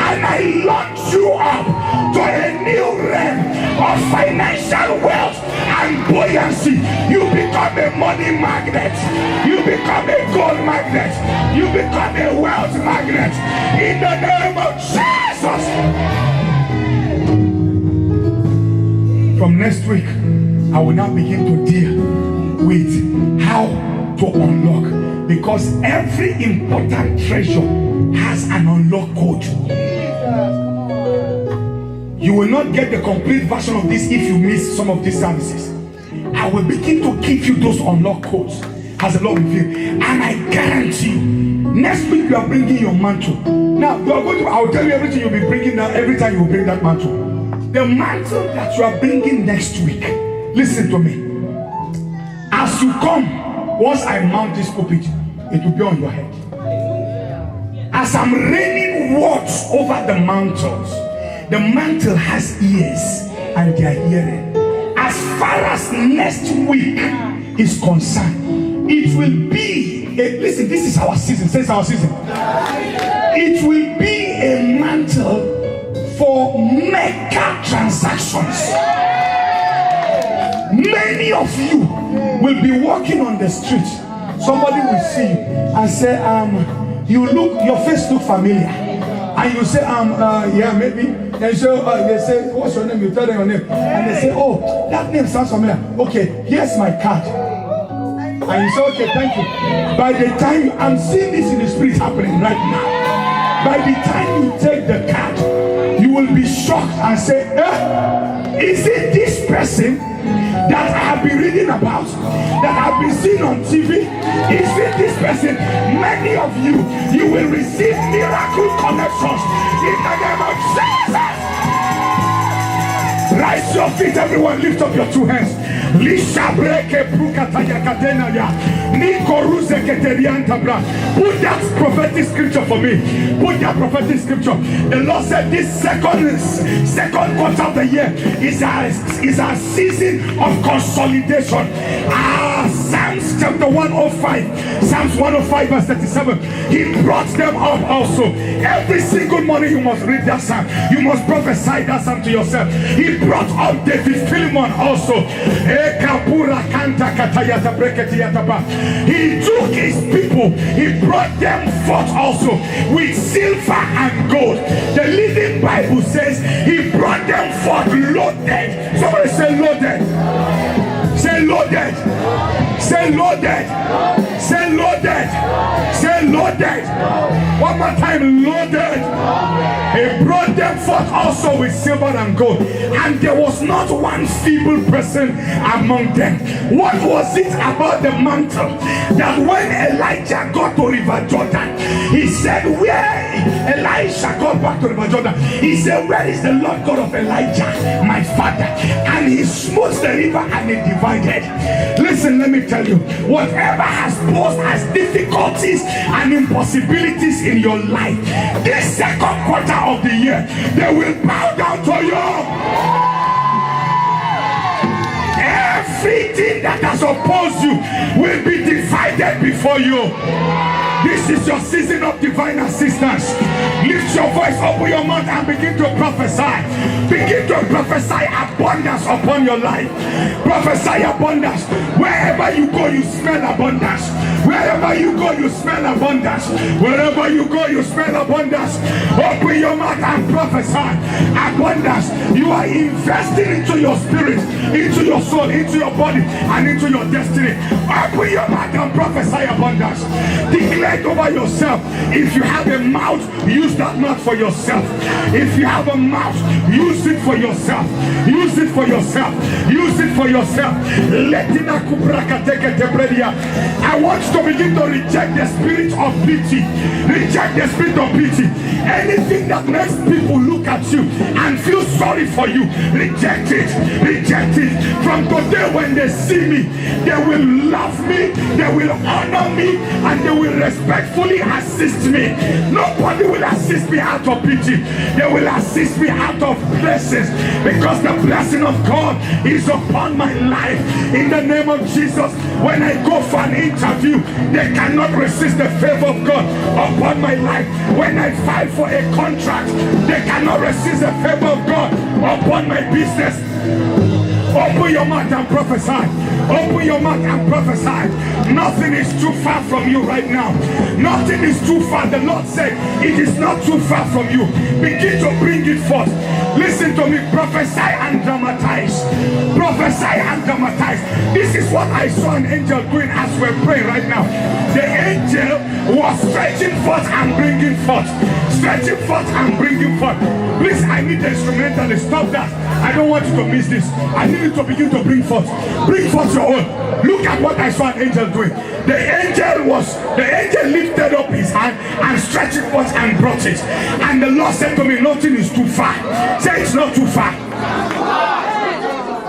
and I launch you up to a new realm of financial wealth and buoyancy. You become a money magnet. You become a gold magnet. You become a wealth magnet in the name of Jesus. From next week, I will now begin to deal with how to unlock, because every important treasure has an unlock code. You will not get the complete version of this if you miss some of these services. I will begin to give you those unlock codes as the Lord reveals, and I guarantee you, next week you are bringing your mantle. Now you are going to. I will tell you everything you'll be bringing now every time you will bring that mantle. The mantle that you are bringing next week, listen to me. As you come, once I mount this pulpit, it will be on your head. As I'm raining words over the mantle has ears and they are hearing. As far as next week is concerned, it will be listen, this is our season. Say it's our season. It will be a mantle for mega transactions. Many of you will be walking on the street. Somebody will see you and say, your face look familiar. And you say, yeah, maybe. And so they say, what's your name? You tell them your name. And they say, oh, that name sounds familiar. Okay, here's my card. And you say, okay, thank you. By the time I'm seeing this in the spirit happening right now. By the time you take the card, you will be shocked and say, is it this person that I have been reading about, that I've been seeing on TV? Is it this person? Many of you will receive miracle connections in the name of Jesus. Rise your feet, everyone. Lift up your two hands. Put that prophetic scripture for me. Put that prophetic scripture. The Lord said this second quarter of the year is our season of consolidation. Psalms chapter 105, Psalms 105 verse 37. He brought them up also. Every single morning you must read that psalm. You must prophesy that psalm to yourself. He brought up David Philemon also. He took his people, he brought them forth also with silver and gold. The Living Bible says he brought them forth loaded. Somebody say loaded. Say loaded. Say loaded. Say loaded. Say loaded. One more time, loaded. He brought them forth also with silver and gold, and there was not one feeble person among them. What was it about the mantle that when Elijah got to River Jordan, he said, where Elisha got back to River Jordan, he said, where is the Lord God of Elijah, my father? And he smote the river and it divided. Listen, let me tell you, whatever has posed as difficulties and impossibilities in your life, this second quarter of the year, they will bow down to you. Everything that has opposed you will be divided before you. This is your season of divine assistance. Lift your voice, open your mouth and begin to prophesy. Begin to prophesy abundance upon your life. Prophesy abundance. Wherever you go, you smell abundance. Wherever you go, you smell abundance. Wherever you go, you smell abundance. Open your mouth and prophesy abundance. You are investing into your spirit, into your soul, into your body, and into your destiny. Open your mouth and prophesy abundance. Declare it over yourself. If you have a mouth, use that mouth for yourself. If you have a mouth, use it for yourself. Use it for yourself. Use it for yourself. I want you to begin to reject the spirit of pity. Reject the spirit of pity. Anything that makes people look at you and feel sorry for you, reject it. Reject it. From today, when they see me, they will love me, they will honor me, and they will respectfully assist me. Nobody will assist me out of pity. They will assist me out of blessings, because the blessing of God is upon my life. In the name of Jesus, when I go for an interview, they cannot resist the favor of God upon my life. When I file for a contract, they cannot resist the favor of God upon my business. Open your mouth and prophesy. Open your mouth and prophesy. Nothing is too far from you right now. Nothing is too far. The Lord said it is not too far from you. Begin to bring it forth. Listen to me. Prophesy and dramatize. Prophesy and dramatize. This is what I saw an angel doing as we're praying right now. The angel was stretching forth and bringing forth. Stretching forth and bringing forth. Please, I need the instrumentalist. Stop that. I don't want you to miss this. I need you to begin to bring forth. Bring forth your own. Look at what I saw an angel doing. The angel lifted up his hand and stretched it forth and brought it. And the Lord said to me, nothing is too far. Say it's not too far.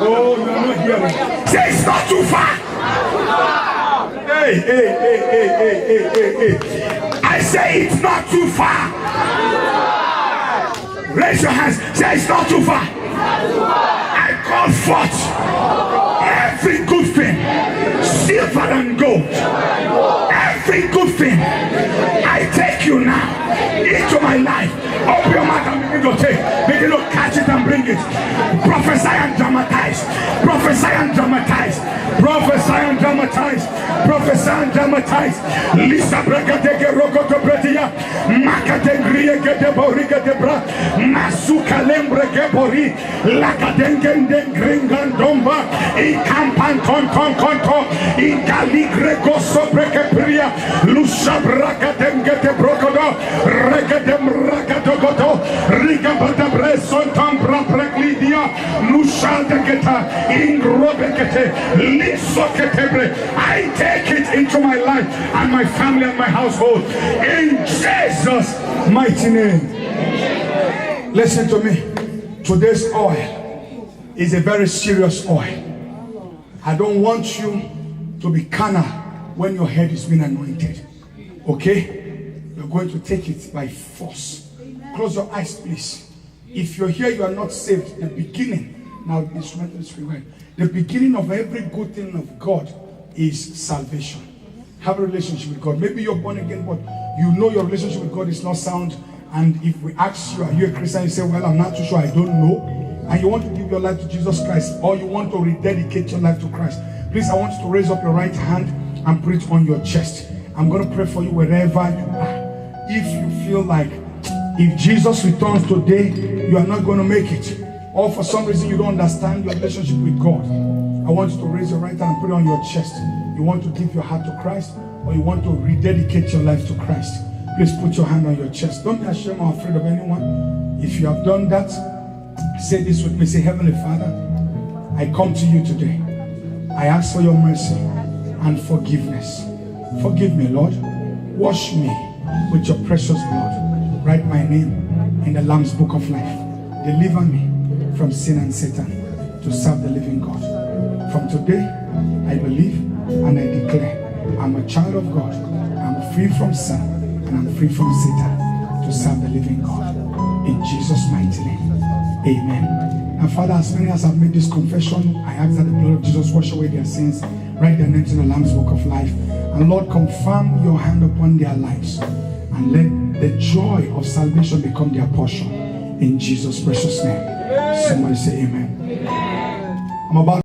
Oh, you're not hearing. Say it's not too far. Hey. I say it's not too far. Raise your hands. Say it's not too far. I call forth every good thing, silver and gold. Every good thing, I take you now into my life. Open your mouth and begin to take. Begin to catch it and bring it. Prophesy and dramatize. Prophesy and dramatize. Prophesy and dramatize. Prophesy and dramatize. Lisa Bragadege Rokoto Bretia. Makatengrie Gedeboriga Debra. Masuka Lembre Gebori. Lakadengen Gringandomba. Ikampan Konto. Igaligre Goso Brekepria. Lusa Bragadenge de Brokodo. Regadem Ragadogodo. Rigabada Breson Tambra Preklidia. Lusa Degeta. Ingrobekete. I take it into my life and my family and my household in Jesus' mighty name. Listen to me. Today's oil is a very serious oil. I don't want you to be carnal when your head is being anointed. Okay? You're going to take it by force. Close your eyes, please. If you're here, you are not saved. The beginning, now the instrument is required. The beginning of every good thing of God is salvation. Have a relationship with God. Maybe you're born again, but you know your relationship with God is not sound. And if we ask you, are you a Christian? You say, well, I'm not too sure, I don't know. And you want to give your life to Jesus Christ, or you want to rededicate your life to Christ. Please, I want you to raise up your right hand and put it on your chest. I'm going to pray for you wherever you are. If you feel like, if Jesus returns today, you are not going to make it, or for some reason you don't understand your relationship with God, I want you to raise your right hand and put it on your chest. You want to give your heart to Christ, or you want to rededicate your life to Christ. Please put your hand on your chest. Don't be ashamed or afraid of anyone. If you have done that, say this with me. Say, Heavenly Father, I come to you today. I ask for your mercy and forgiveness. Forgive me, Lord. Wash me with your precious blood. Write my name in the Lamb's Book of Life. Deliver me from sin and Satan to serve the living God. From today, I believe and I declare I'm a child of God. I'm free from sin and I'm free from Satan to serve the living God. In Jesus' mighty name, amen. And Father, as many as have made this confession, I ask that the blood of Jesus wash away their sins, write their names in the Lamb's Book of Life. And Lord, confirm your hand upon their lives. And let the joy of salvation become their portion. In Jesus' precious name. Somebody say amen. I'm about